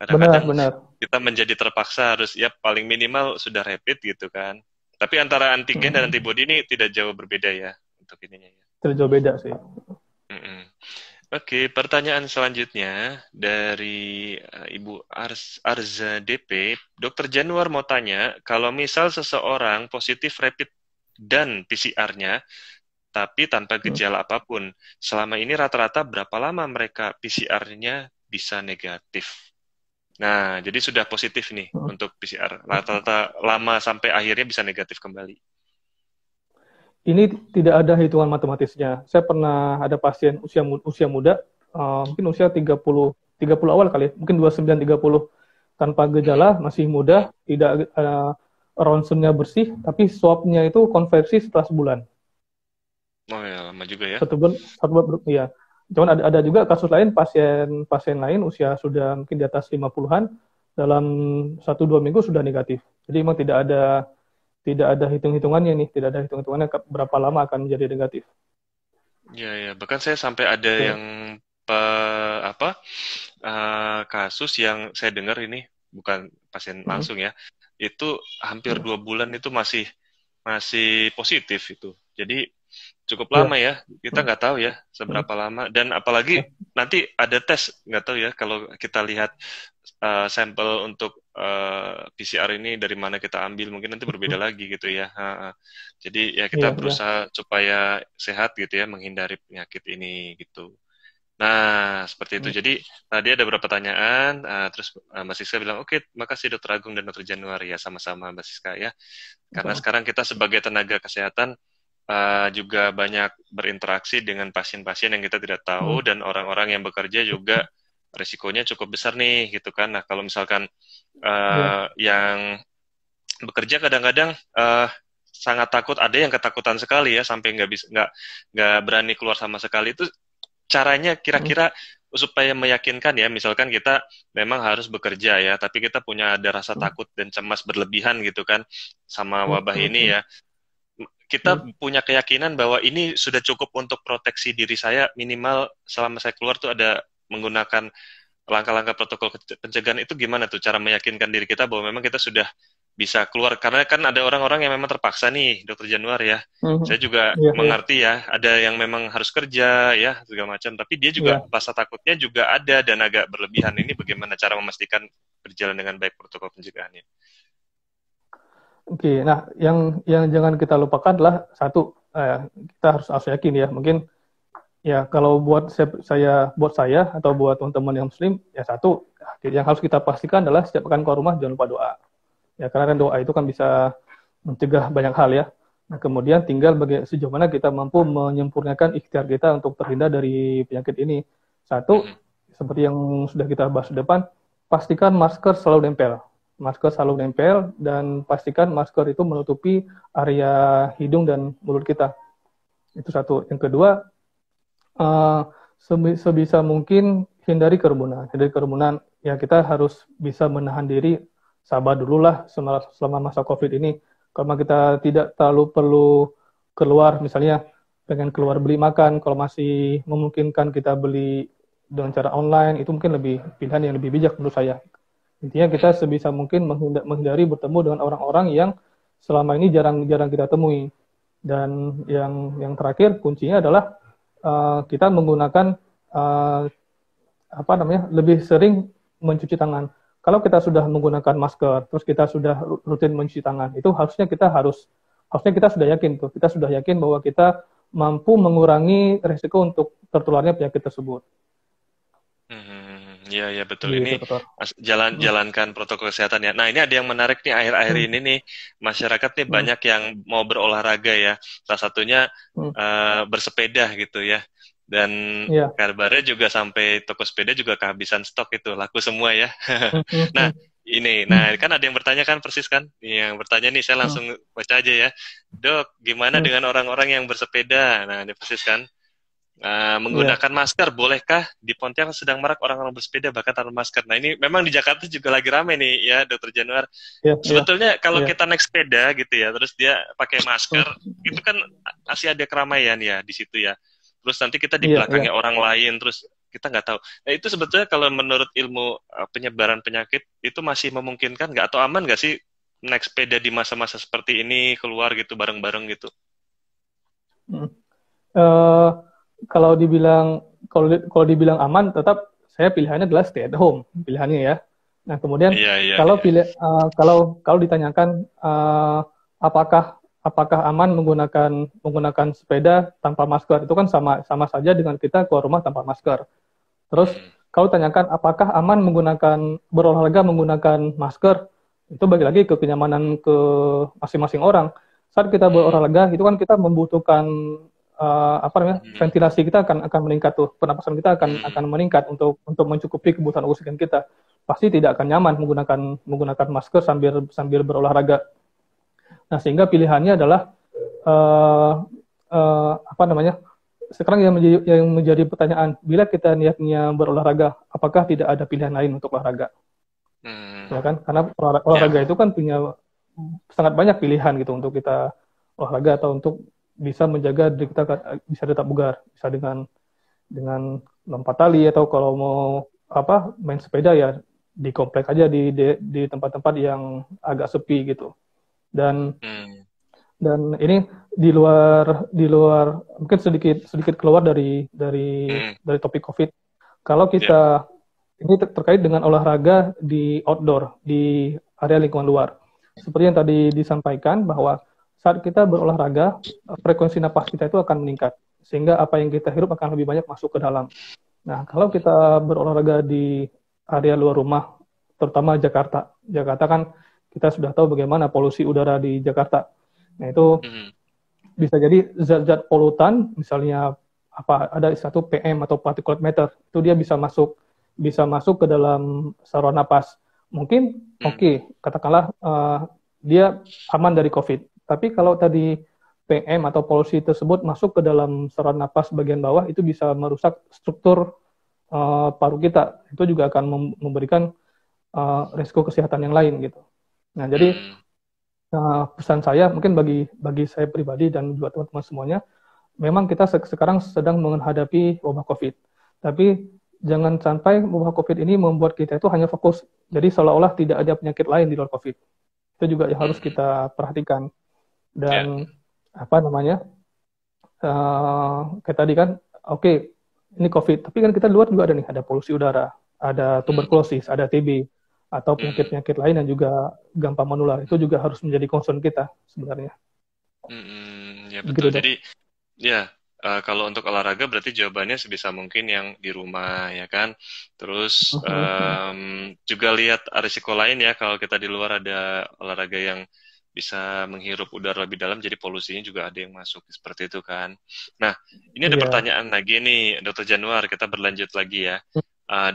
benar, kadang-kadang benar. kita menjadi terpaksa harus ya paling minimal sudah rapid gitu kan. Tapi antara antigen dan Hmm, antibody ini tidak jauh berbeda ya untuk ininya ya. tidak jauh beda sih. Mm-mm. Oke, pertanyaan selanjutnya dari Ibu Arza DP. Dokter Januar mau tanya, kalau misal seseorang positif rapid dan PCR-nya, tapi tanpa Hmm, gejala apapun, selama ini rata-rata berapa lama mereka PCR-nya bisa negatif? Nah, jadi sudah positif nih hmm. untuk PCR. Rata-rata lama sampai akhirnya bisa negatif kembali. Ini tidak ada hitungan matematisnya. Saya pernah ada pasien usia muda, mungkin usia 30 awal kali, mungkin 29 30 tanpa Hmm. gejala, masih muda, tidak ronsennya bersih, tapi swabnya itu konversi setelah sebulan. Oh ya, lama juga ya. Satu bulan, iya. Cuman ada juga kasus lain pasien pasien lain usia sudah mungkin di atas 50-an dalam 1 2 minggu sudah negatif. Jadi memang tidak ada hitung-hitungannya nih, tidak ada hitung-hitungannya berapa lama akan menjadi negatif. Ya. Bahkan saya sampai ada yang Oke. apa kasus yang saya dengar ini bukan pasien Hmm. langsung ya, itu hampir Hmm. 2 bulan itu masih masih positif itu. Jadi cukup lama Iya. ya. Kita Hmm. nggak tahu ya Hmm. seberapa lama. Dan apalagi Ya. nanti ada tes, nggak tahu ya kalau kita lihat sampel untuk PCR ini dari mana kita ambil, mungkin nanti berbeda Hmm. lagi gitu ya. Jadi ya kita Iya, iya. berusaha supaya sehat gitu ya, menghindari penyakit ini gitu. Nah, seperti itu. Hmm. Jadi tadi ada beberapa pertanyaan, terus Mbak Siska bilang, oke, makasih Dokter Agung dan Dokter Januari ya, sama-sama Mbak Siska ya. Karena Sama. sekarang kita sebagai tenaga kesehatan juga banyak berinteraksi dengan pasien-pasien yang kita tidak tahu, dan orang-orang yang bekerja juga risikonya cukup besar nih gitu kan. Nah kalau misalkan yang bekerja kadang-kadang sangat takut, ada yang ketakutan sekali ya sampai nggak berani keluar sama sekali. Itu caranya kira-kira supaya meyakinkan ya, misalkan kita memang harus bekerja ya, tapi kita punya ada rasa takut dan cemas berlebihan gitu kan sama wabah ini ya. Kita punya keyakinan bahwa ini sudah cukup untuk proteksi diri saya, minimal selama saya keluar tuh ada menggunakan langkah-langkah protokol pencegahan. Itu gimana tuh cara meyakinkan diri kita bahwa memang kita sudah bisa keluar? Karena kan ada orang-orang yang memang terpaksa nih, Dokter Januar ya. Saya juga mengerti ya, ada yang memang harus kerja ya, segala macam. Tapi dia juga rasa takutnya juga ada dan agak berlebihan. Ini bagaimana cara memastikan berjalan dengan baik protokol pencegahannya? Oke, nah yang jangan kita lupakan adalah satu, kita harus yakin ya, mungkin ya kalau buat saya atau buat teman-teman yang muslim, ya satu yang harus kita pastikan adalah setiap akan keluar rumah jangan lupa doa. Ya karena kan doa itu kan bisa mencegah banyak hal ya. Nah, kemudian tinggal sejauh mana kita mampu menyempurnakan ikhtiar kita untuk terhindar dari penyakit ini. Satu, seperti yang sudah kita bahas di depan, pastikan masker selalu nempel. Masker selalu nempel dan pastikan masker itu menutupi area hidung dan mulut kita. Itu satu. Yang kedua, sebisa mungkin hindari kerumunan. Ya kita harus bisa menahan diri, sabar dulu lah selama masa COVID ini. Kalau kita tidak terlalu perlu keluar, misalnya pengen keluar beli makan, kalau masih memungkinkan kita beli dengan cara online, itu mungkin pilihan yang lebih bijak menurut saya. Intinya kita sebisa mungkin menghindari bertemu dengan orang-orang yang selama ini jarang kita temui. Dan yang terakhir kuncinya adalah kita menggunakan lebih sering mencuci tangan. Kalau kita sudah menggunakan masker, terus kita sudah rutin mencuci tangan, itu harusnya kita sudah yakin tuh, kita sudah yakin bahwa kita mampu mengurangi resiko untuk tertularnya penyakit tersebut. Ya betul. Ini jalankan protokol kesehatan ya. Nah ini ada yang menarik nih akhir-akhir ini nih, masyarakat nih banyak yang mau berolahraga ya. Salah satunya bersepeda gitu ya. Dan kabarnya juga sampai toko sepeda juga kehabisan stok itu, laku semua ya. Nah kan ada yang bertanya kan persis kan, yang bertanya nih saya langsung baca aja ya. Dok, gimana dengan orang-orang yang bersepeda? Nah ini persis kan. Menggunakan masker, bolehkah? Di Pontianak sedang marak orang-orang bersepeda bahkan tanpa masker. Nah ini memang di Jakarta juga lagi ramai nih ya, Dokter Januar. Sebetulnya kalau kita naik sepeda gitu ya, terus dia pakai masker, itu kan masih ada keramaian ya di situ ya. Terus nanti kita di belakangnya orang lain, terus kita nggak tahu. Nah itu sebetulnya kalau menurut ilmu penyebaran penyakit itu masih memungkinkan nggak, atau aman nggak sih naik sepeda di masa-masa seperti ini, keluar gitu bareng-bareng gitu? Kalau dibilang aman, tetap saya pilihannya adalah stay at home pilihannya ya. Nah kemudian kalau ditanyakan apakah aman menggunakan sepeda tanpa masker, itu kan sama saja dengan kita keluar rumah tanpa masker. Terus kalau ditanyakan apakah aman berolahraga menggunakan masker, itu bagi lagi ke kenyamanan ke masing-masing orang. Saat kita berolahraga itu kan kita membutuhkan ventilasi kita akan meningkat tuh, pernapasan kita akan meningkat untuk mencukupi kebutuhan oksigen kita. Pasti tidak akan nyaman menggunakan masker sambil berolahraga. Nah sehingga pilihannya adalah sekarang yang menjadi pertanyaan, bila kita niatnya berolahraga, apakah tidak ada pilihan lain untuk olahraga? Ya kan, karena olahraga itu kan punya sangat banyak pilihan gitu untuk kita olahraga atau untuk bisa menjaga diri kita bisa tetap bugar, bisa dengan lompat tali, atau kalau mau main sepeda ya di komplek aja, di tempat-tempat yang agak sepi gitu. Dan ini di luar mungkin sedikit keluar dari topik COVID. Kalau kita ini terkait dengan olahraga di outdoor, di area lingkungan luar, seperti yang tadi disampaikan bahwa saat kita berolahraga, frekuensi napas kita itu akan meningkat, sehingga apa yang kita hirup akan lebih banyak masuk ke dalam. Nah, kalau kita berolahraga di area luar rumah, terutama Jakarta kan kita sudah tahu bagaimana polusi udara di Jakarta. Nah, itu bisa jadi zat-zat polutan, misalnya apa ada satu PM atau particulate matter, itu dia bisa masuk ke dalam saluran napas. Mungkin Hmm. katakanlah dia aman dari COVID. Tapi kalau tadi PM atau polusi tersebut masuk ke dalam saluran napas bagian bawah, itu bisa merusak struktur paru kita. Itu juga akan memberikan risiko kesehatan yang lain gitu. Nah, jadi Hmm. pesan saya mungkin bagi saya pribadi dan juga teman-teman semuanya, memang kita sekarang sedang menghadapi wabah COVID. Tapi jangan sampai wabah COVID ini membuat kita itu hanya fokus. Jadi seolah-olah tidak ada penyakit lain di luar COVID. Itu juga yang harus Hmm. kita perhatikan. Ya. Dan apa namanya, kayak tadi kan, oke, ini COVID. Tapi kan kita di luar juga ada nih, ada polusi udara, ada Hmm. tuberkulosis, ada TB, atau Hmm. penyakit-penyakit lain yang juga gampang menular. Itu juga harus menjadi concern kita sebenarnya. Hmm. Ya Begitu betul. dok. Jadi ya, kalau untuk olahraga berarti jawabannya sebisa mungkin yang di rumah, ya kan? Terus Mhm. juga lihat risiko lain ya, kalau kita di luar ada olahraga yang bisa menghirup udara lebih dalam, jadi polusinya juga ada yang masuk, seperti itu kan. Nah, ini ada Iya. pertanyaan lagi nih, Dokter Januar, kita berlanjut lagi ya.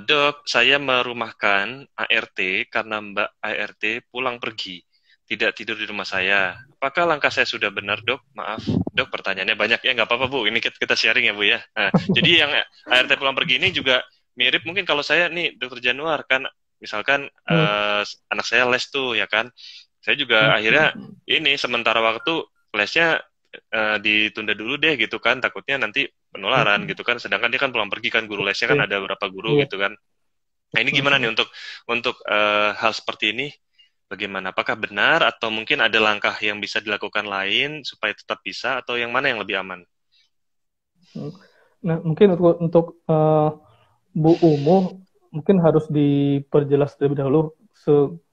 Dok, saya merumahkan ART karena Mbak ART pulang pergi, tidak tidur di rumah saya. Apakah langkah saya sudah benar, Dok? Maaf, Dok, pertanyaannya banyak ya, nggak apa-apa Bu. Ini kita sharing ya Bu ya. Nah, jadi yang ART pulang pergi ini juga mirip mungkin kalau saya nih, Dokter Januar kan, misalkan Hmm. anak saya les tuh ya kan. Saya juga akhirnya Mhm. ini sementara waktu lesnya ditunda dulu deh gitu kan, takutnya nanti penularan Mhm. gitu kan. Sedangkan dia kan pulang pergi kan, guru lesnya kan Iya. ada beberapa guru Iya. gitu kan. Nah ini gimana nih Mhm. untuk hal seperti ini? Bagaimana? Apakah benar atau mungkin ada langkah yang bisa dilakukan lain supaya tetap bisa atau yang mana yang lebih aman? Mhm. Nah, mungkin untuk Bu Umu mungkin harus diperjelas terlebih dahulu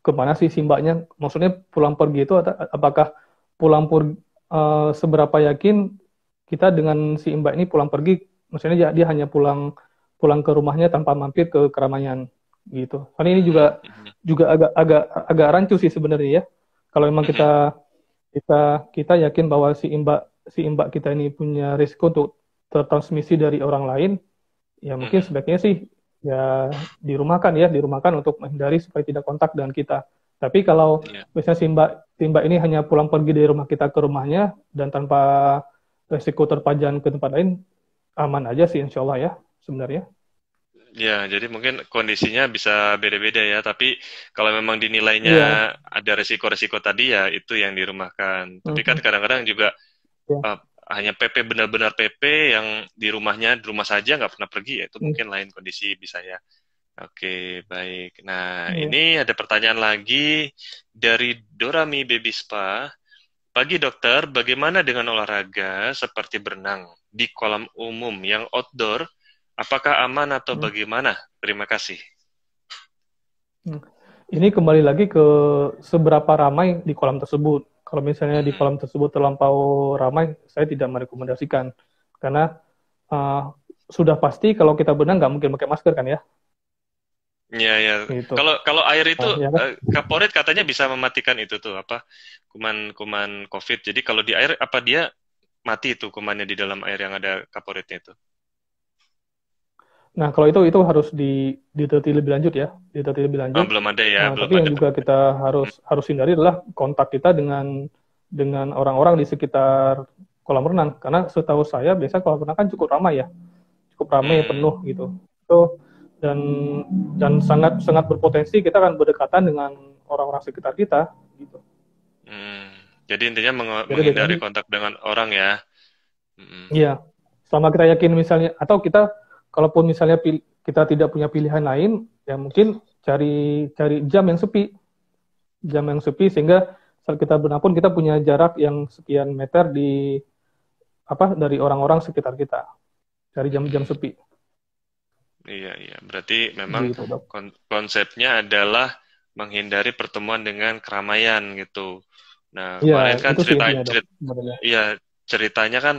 kemana sih si mbaknya. Maksudnya pulang pergi itu apakah seberapa yakin kita dengan si mbak ini pulang pergi, maksudnya dia hanya pulang pulang ke rumahnya tanpa mampir ke keramaian gitu. Karena ini Mhm, juga mhm, juga agak agak agak rancu sih sebenarnya ya. Kalau memang mhm, kita yakin bahwa si imbak kita ini punya risiko untuk tertransmisi dari orang lain, ya mungkin mhm. sebaiknya sih ya dirumahkan untuk menghindari supaya tidak kontak dengan kita. Tapi kalau Iya. misalnya si mbak ini hanya pulang pergi dari rumah kita ke rumahnya dan tanpa resiko terpajan ke tempat lain, aman aja sih insya Allah ya sebenarnya. Ya, jadi mungkin kondisinya bisa beda-beda ya, tapi kalau memang Iya. dinilainya ada resiko-resiko tadi ya itu yang dirumahkan. Tapi kan Mhm. kadang-kadang juga Ya. uh, hanya PP benar-benar PP yang di rumah saja nggak pernah pergi ya itu Mhm. mungkin lain kondisi bisa ya. Oke, baik. Nah, Iya. ini ada pertanyaan lagi dari Dorami Baby Spa. Pagi dokter, bagaimana dengan olahraga seperti berenang di kolam umum yang outdoor? Apakah aman atau Mhm. bagaimana? Terima kasih. Hmm. Ini kembali lagi ke seberapa ramai di kolam tersebut. Kalau misalnya di Mhm. kolam tersebut terlampau ramai, saya tidak merekomendasikan. Karena uh, sudah pasti kalau kita berenang nggak mungkin pakai masker kan ya? Ya, ya. Gitu. Kalau kalau air itu Ya kan? kaporit katanya bisa mematikan itu tuh apa kuman-kuman COVID. Jadi kalau di air apa dia mati itu kumannya di dalam air yang ada kaporitnya itu? Nah, kalau itu harus diteliti lebih lanjut ya, diteliti lebih Ah, lanjut. belum ada ya, belum Tapi yang ada juga penelitian. kita harus harus hindari adalah kontak kita dengan orang-orang di sekitar kolam renang. Karena setahu saya biasa kolam renang kan cukup ramai Hmm, penuh gitu. Itu dan dan sangat sangat berpotensi kita akan berdekatan dengan orang-orang sekitar kita gitu. hmm. Jadi intinya Jadi baik menghindari lagi, kontak dengan orang ya. Hmm. iya. Selama kita yakin misalnya atau kita kalaupun misalnya kita tidak punya pilihan lain, ya mungkin cari cari jam yang sepi sehingga saat kita berenang pun kita punya jarak yang sekian meter dari orang-orang sekitar kita. Cari jam-jam Hmm. sepi Iya, iya. Berarti memang gitu, Dok. konsepnya adalah menghindari pertemuan dengan keramaian gitu. Nah, Iya, kemarin kan itu sih intinya, Dok, sebenarnya. iya, ceritanya kan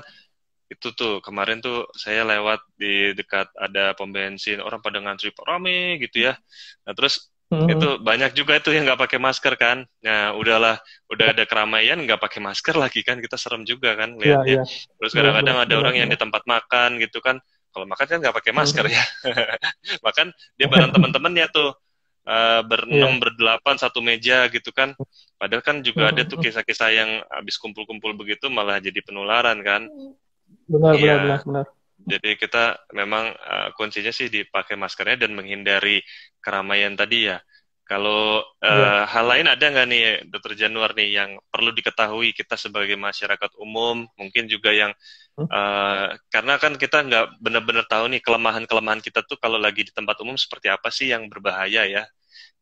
itu tuh kemarin tuh saya lewat di dekat ada pom bensin orang pada ngantri rame gitu ya. Nah, terus Mhm. Itu banyak juga itu yang nggak pakai masker kan. Nah, udahlah, udah ada keramaian nggak pakai masker lagi kan, kita serem juga kan Iya, lihatnya. iya. Terus Benar, kadang-kadang benar, ada benar, orang yang benar. di tempat makan gitu kan, kalau makan kan nggak pakai masker Mhm. ya. Makan dia bareng teman-temannya tuh, berenam, Iya. berdelapan, satu meja gitu kan. Padahal kan juga ada tuh Mhm. kisah-kisah yang habis kumpul-kumpul begitu malah jadi penularan kan. Benar, benar, benar, Iya, benar. jadi kita memang kuncinya sih dipakai maskernya dan menghindari keramaian tadi ya. Kalau Iya. hal lain ada nggak nih, Dokter Januar nih yang perlu diketahui kita sebagai masyarakat umum, mungkin juga yang Hmm. karena kan kita nggak benar-benar tahu nih kelemahan-kelemahan kita tuh kalau lagi di tempat umum seperti apa sih yang berbahaya ya,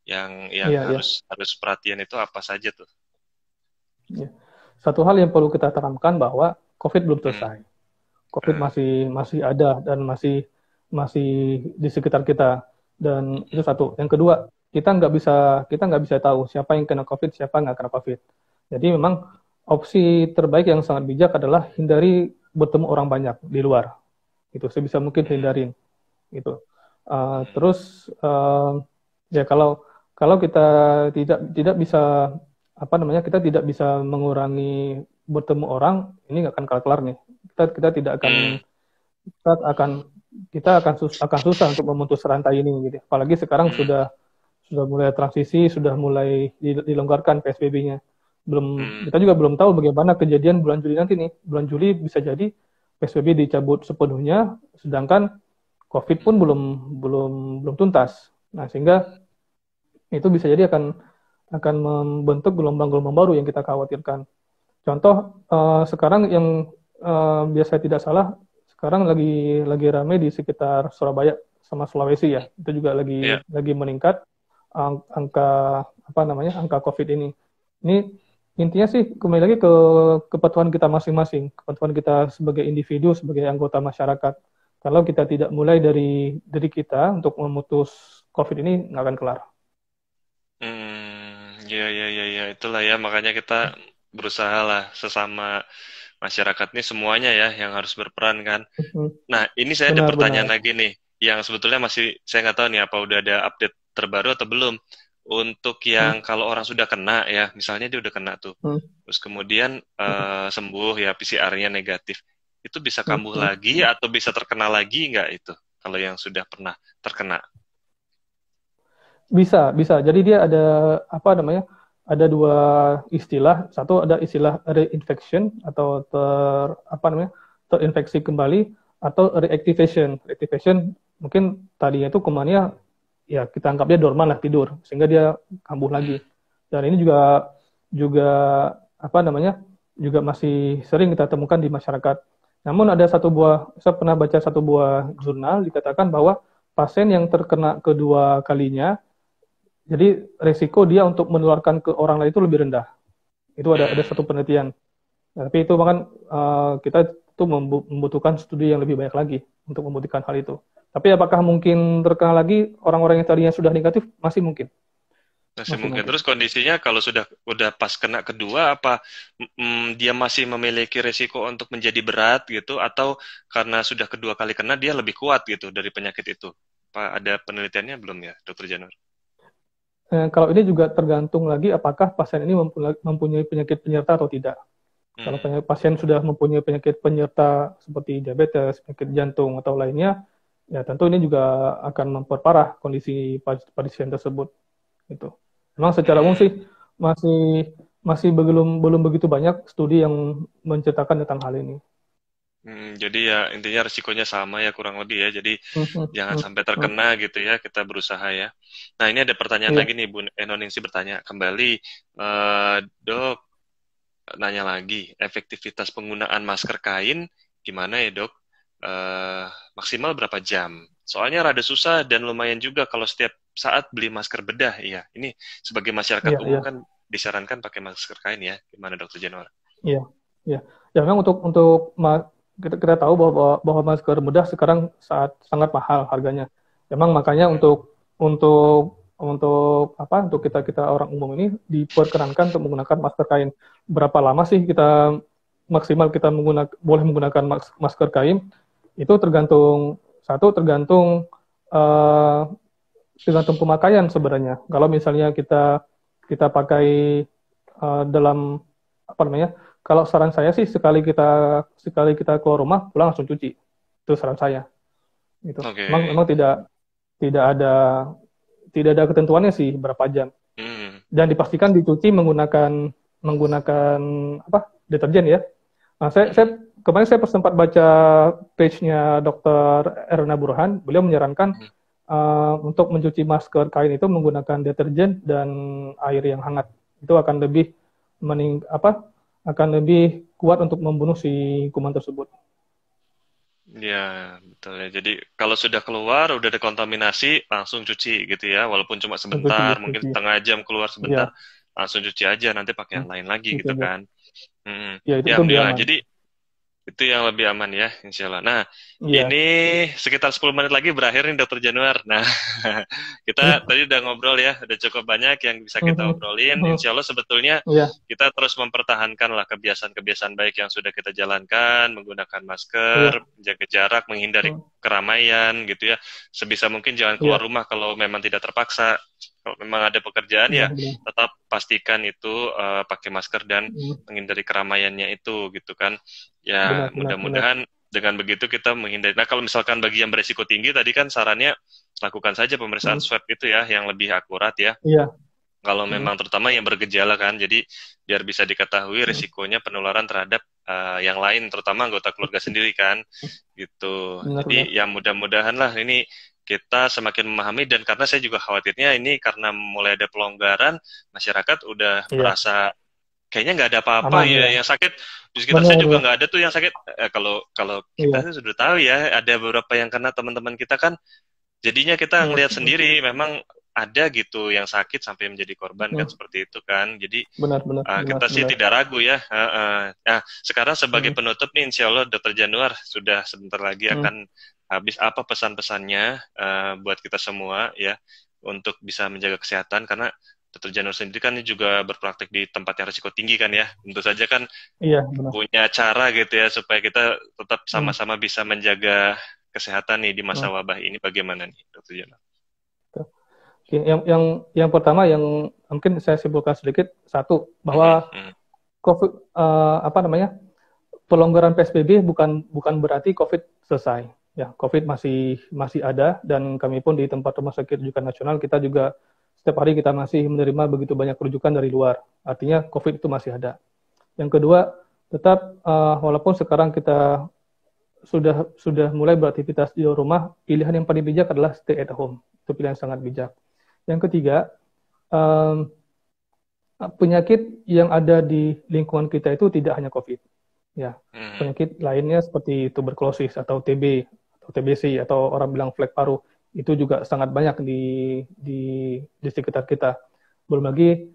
yang Iya, iya. harus harus perhatian itu apa saja tuh? Iya. Satu hal yang perlu kita tanamkan bahwa COVID belum Hmm. selesai. COVID Nah, masih masih ada dan masih masih di sekitar kita. Dan itu satu. Yang kedua, kita nggak bisa tahu siapa yang kena COVID, siapa nggak kena COVID. Jadi memang opsi terbaik yang sangat bijak adalah hindari bertemu orang banyak di luar. Itu sebisa mungkin hmm, hindarin. Gitu. hmm, Terus ya kalau kalau kita tidak bisa apa namanya kita tidak bisa mengurangi bertemu orang, ini nggak akan kelar-kelar nih. Kita tidak akan hmm, kita akan akan susah untuk memutus rantai ini gitu. Apalagi sekarang hmm, sudah mulai transisi, sudah mulai dilonggarkan PSBB-nya. hmm, Kita juga belum tahu bagaimana kejadian bulan Juli nanti nih. Bulan Juli bisa jadi PSBB dicabut sepenuhnya, sedangkan COVID pun belum belum belum tuntas. Nah, sehingga itu bisa jadi akan membentuk gelombang-gelombang baru yang kita khawatirkan. Contoh sekarang yang biasa tidak salah, sekarang lagi ramai di sekitar Surabaya sama Sulawesi ya. Itu juga ya, lagi meningkat angka apa namanya angka COVID ini. Ini intinya sih kembali lagi ke kepatuhan kita masing-masing, kepatuhan kita sebagai individu, sebagai anggota masyarakat. Kalau kita tidak mulai dari kita untuk memutus COVID ini nggak akan kelar. ya, ya, ya, ya, itulah ya, makanya kita berusaha lah sesama masyarakat ini semuanya ya yang harus berperan kan. Nah, ini saya ada pertanyaan Benar-benar. lagi nih, yang sebetulnya masih saya nggak tahu nih apa udah ada update terbaru atau belum. Untuk yang kalau orang sudah kena ya, misalnya dia udah kena tuh, terus kemudian sembuh ya PCR-nya negatif, itu bisa kambuh lagi atau bisa terkena lagi nggak itu? Kalau yang sudah pernah terkena. Bisa, bisa. Jadi dia ada apa namanya? Ada dua istilah. Satu ada istilah reinfection atau apa namanya? Terinfeksi kembali atau reactivation. Reactivation mungkin tadinya itu kumannya ya kita anggap dia dorman lah tidur sehingga dia kambuh Hmm. lagi. Dan ini juga juga apa namanya? Juga masih sering kita temukan di masyarakat. Namun ada saya pernah baca satu buah jurnal dikatakan bahwa pasien yang terkena kedua kalinya jadi resiko dia untuk menularkan ke orang lain itu lebih rendah. Itu ada Hmm. satu penelitian. Nah, tapi itu bahkan kita itu membutuhkan studi yang lebih banyak lagi untuk membuktikan hal itu. Tapi apakah mungkin terkena lagi orang-orang yang tadinya sudah negatif? Masih mungkin, Masih masih mungkin. mungkin. Terus kondisinya kalau sudah udah pas kena kedua, apa dia masih memiliki resiko untuk menjadi berat gitu, atau karena sudah kedua kali kena dia lebih kuat gitu dari penyakit itu? Apa ada penelitiannya belum ya, Dokter Janur? Kalau ini juga tergantung lagi apakah pasien ini mempunyai penyakit penyerta atau tidak. Kalau Hmm. pasien sudah mempunyai penyakit penyerta seperti diabetes, penyakit jantung atau lainnya, ya tentu ini juga akan memperparah kondisi pasien tersebut. Itu. Memang secara umum sih Hmm. masih masih belum belum begitu banyak studi yang menceritakan tentang hal ini. Jadi ya intinya resikonya sama ya kurang lebih ya. Jadi Hmm, hmm, jangan hmm, sampai hmm. terkena gitu ya. Kita berusaha ya. Nah ini ada pertanyaan Iya. lagi nih Bu Enoningsi bertanya kembali, Dok, nanya lagi, efektivitas penggunaan masker kain gimana ya dok? Maksimal berapa jam? Soalnya rada susah dan lumayan juga kalau setiap saat beli masker bedah. Iya, ini sebagai masyarakat Iya, umum iya, kan disarankan pakai masker kain ya. Gimana dokter Januar? iya, iya. Ya memang kita tahu bahwa masker bedah sekarang sangat mahal harganya. Memang makanya untuk kita kita orang umum ini diperkenankan untuk menggunakan masker kain. Berapa lama sih kita maksimal kita boleh menggunakan masker kain? Itu tergantung eh, tergantung pemakaian sebenarnya. Kalau misalnya kita kita pakai dalam apa namanya? Kalau saran saya sih sekali kita keluar rumah pulang langsung cuci. Itu saran saya. Gitu. Memang Oke. memang tidak ada tidak ada ketentuannya sih berapa jam. Hmm. Dan dipastikan dicuci menggunakan menggunakan apa? Deterjen ya. Nah, Hmm. kemarin saya sempat baca page-nya Dr. Erna Burhan. Beliau menyarankan Hmm. untuk mencuci masker kain itu menggunakan deterjen dan air yang hangat. Itu akan lebih akan lebih kuat untuk membunuh si kuman tersebut. Ya, betul ya. Jadi kalau sudah keluar, udah ada kontaminasi, langsung cuci gitu ya. Walaupun cuma Mencuci, sebentar, mungkin cuci. setengah jam keluar sebentar, Ya, langsung cuci aja. Nanti pakai yang lain lagi cuci gitu aja. kan. Hmm. Ya, Ya, itu lebih alhamdulillah. aman. Jadi itu yang lebih aman ya, insya Allah. Nah, Iya. ini sekitar 10 menit lagi berakhir nih, Dokter Januar. Nah, kita tadi udah ngobrol ya, udah cukup banyak yang bisa kita obrolin. Insya Allah sebetulnya Iya, kita terus mempertahankan lah kebiasaan-kebiasaan baik yang sudah kita jalankan, menggunakan masker, iya. menjaga jarak, menghindari keramaian gitu ya. Sebisa mungkin jangan keluar Iya, rumah kalau memang tidak terpaksa. Kalau memang ada pekerjaan iya, ya benar. tetap pastikan itu pakai masker dan menghindari keramaiannya itu gitu kan. Ya, Benar, benar, benar. mudah-mudahan dengan begitu kita menghindari. Nah, kalau misalkan bagi yang beresiko tinggi tadi kan sarannya lakukan saja pemeriksaan swab itu ya yang lebih akurat ya. Iya. Kalau memang terutama yang bergejala kan, jadi biar bisa diketahui risikonya penularan terhadap yang lain, terutama anggota keluarga sendiri kan, gitu. Benar, benar. Jadi ya mudah-mudahan lah ini kita semakin memahami dan karena saya juga khawatirnya ini karena mulai ada pelonggaran, masyarakat udah Iya, merasa kayaknya nggak ada apa-apa aman ya ya. yang sakit di sekitar saya Benar, juga benar. nggak ada tuh yang sakit. Kalau kalau kita Iya, tuh sudah tahu ya ada beberapa yang kena teman-teman kita kan jadinya kita iya. ngelihat sendiri memang ada gitu yang sakit sampai menjadi korban kan seperti itu kan. Jadi Benar, benar, benar, kita sih benar. tidak ragu ya. Nah, sekarang sebagai penutup nih, Insya Allah Dokter Januar sudah sebentar lagi akan habis apa pesan-pesannya buat kita semua ya untuk bisa menjaga kesehatan karena Dokter Januar sendiri kan juga berpraktik di tempat yang risiko tinggi kan ya. Tentu saja kan Iya, benar. punya cara gitu ya supaya kita tetap Hmm, sama-sama bisa menjaga kesehatan nih di masa hmm. wabah ini bagaimana nih Dokter Januar? Oke, yang pertama yang mungkin saya simpulkan sedikit satu Mhm, bahwa mhm. COVID apa namanya pelonggaran PSBB bukan berarti COVID selesai. Ya, COVID masih masih ada dan kami pun di tempat rumah sakit rujukan nasional kita juga setiap hari kita masih menerima begitu banyak rujukan dari luar. Artinya COVID itu masih ada. Yang kedua, tetap walaupun sekarang kita sudah mulai beraktivitas di rumah, pilihan yang paling bijak adalah stay at home. Itu pilihan yang sangat bijak. Yang ketiga, um, penyakit yang ada di lingkungan kita itu tidak hanya COVID. Ya, Mhm. penyakit lainnya seperti tuberkulosis atau TB atau TBC atau orang bilang flek paru itu juga sangat banyak di di sekitar kita. Belum lagi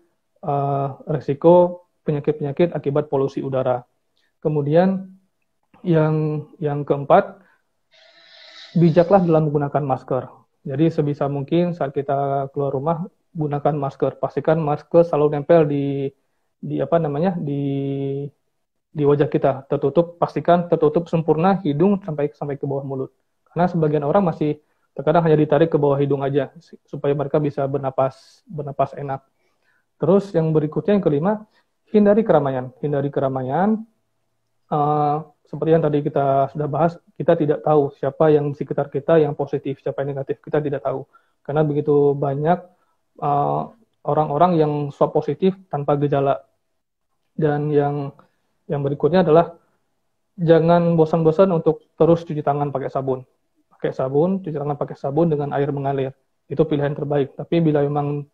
resiko penyakit-penyakit akibat polusi udara. Kemudian yang keempat, bijaklah dalam menggunakan masker. Jadi sebisa mungkin saat kita keluar rumah gunakan masker. Pastikan masker selalu nempel di apa namanya di wajah kita, tertutup, pastikan tertutup sempurna hidung sampai sampai ke bawah mulut. Karena sebagian orang masih terkadang hanya ditarik ke bawah hidung aja supaya mereka bisa bernapas bernapas enak. Terus yang berikutnya yang kelima, hindari keramaian. Hindari keramaian seperti yang tadi kita sudah bahas, kita tidak tahu siapa yang di sekitar kita yang positif, siapa yang negatif, kita tidak tahu. Karena begitu banyak uh, orang-orang yang swab positif tanpa gejala. Dan yang berikutnya adalah jangan bosan-bosan untuk terus cuci tangan pakai sabun. Pakai sabun, cuci tangan pakai sabun dengan air mengalir. Itu pilihan terbaik. Tapi bila memang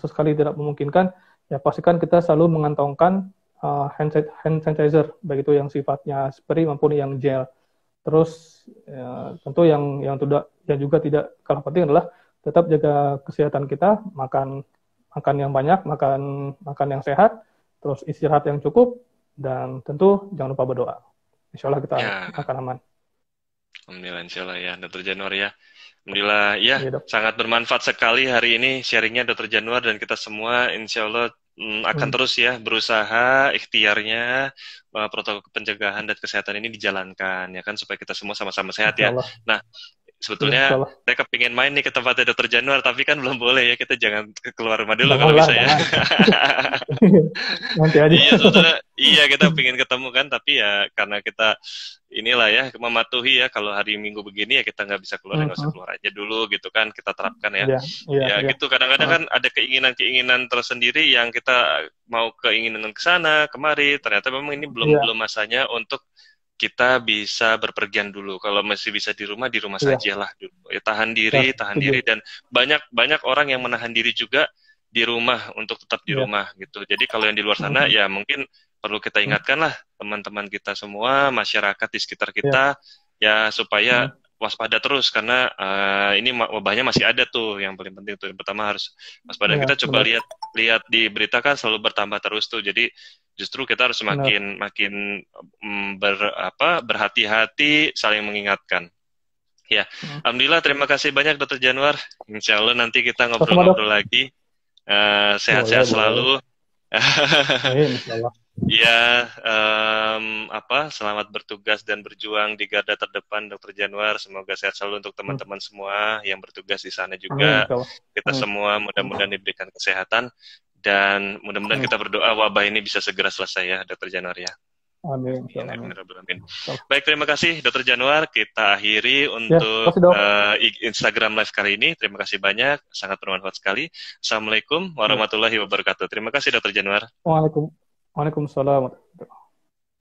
sesekali tidak memungkinkan, ya pastikan kita selalu mengantongkan hand sanitizer, baik itu yang sifatnya spray maupun yang gel. Terus tentu yang tidak yang juga tidak kalah penting adalah tetap jaga kesehatan kita, makan makan yang banyak, makan makan yang sehat, terus istirahat yang cukup, dan tentu jangan lupa berdoa. Insya Allah kita Ya, akan aman. alhamdulillah insya Allah ya Dokter Januar ya. Alhamdulillah ya Iya dok. sangat bermanfaat sekali hari ini sharingnya Dokter Januar dan kita semua insya Allah akan Hmm, terus ya berusaha ikhtiarnya protokol pencegahan dan kesehatan ini dijalankan ya kan supaya kita semua sama-sama sehat Insya ya. Allah. Nah Iya, insya sebetulnya Allah. saya kepingin main nih ke tempatnya Dokter Januar, tapi kan belum boleh ya, kita jangan keluar rumah dulu kalau Janganlah, bisa ya. jangan. Nanti aja. Iya sebetulnya iya kita pengen ketemu kan, tapi ya karena kita inilah ya mematuhi ya, kalau hari Minggu begini ya kita nggak bisa keluar, ya nggak usah Mhm. keluar aja dulu gitu kan, kita terapkan ya. Iya, iya, Ya iya. gitu, kadang-kadang Heeh. kan ada keinginan-keinginan tersendiri yang kita mau keinginan ke sana kemari, ternyata memang ini belum Iya, belum masanya untuk kita bisa berpergian dulu. Kalau masih bisa di rumah iya. sajalah dulu. Ya, Ya, tahan setuju. diri, dan banyak banyak orang yang menahan diri juga di rumah untuk tetap di Iya. rumah gitu. Jadi kalau yang di luar sana Mhm. ya mungkin perlu kita Mhm. ingatkan lah teman-teman kita semua, masyarakat di sekitar Iya. kita ya supaya Mhm. waspada terus, karena ini wabahnya masih ada tuh. Yang paling penting tuh yang pertama harus waspada. Iya, Kita coba benar. lihat lihat di berita kan selalu bertambah terus tuh. Jadi justru kita harus Benar. makin makin berhati-hati, saling mengingatkan. Ya, Mhm. alhamdulillah, terima kasih banyak Dokter Januar. Insya Allah nanti kita Sama, Dok. ngobrol-ngobrol lagi. Boleh, Sehat-sehat boleh. selalu. Amin, insya Allah. Ya, selamat bertugas dan berjuang di garda terdepan, Dokter Januar. Semoga sehat selalu untuk Mhm. teman-teman semua yang bertugas di sana Amin, juga. insya Allah. Kita Amin. semua mudah-mudahan diberikan kesehatan, dan mudah-mudahan Amin. kita berdoa wabah ini bisa segera selesai ya, Dokter Januar ya. Amin, insya Amin, Allah. amin, Amin. amin. Insya Allah. Baik, terima kasih Dokter Januar. Kita akhiri Ya, untuk kasih, Dok. Instagram Live kali ini. Terima kasih banyak, sangat bermanfaat sekali. Assalamualaikum Ya. warahmatullahi wabarakatuh. Terima kasih Dokter Januar. Waalaikumsalam.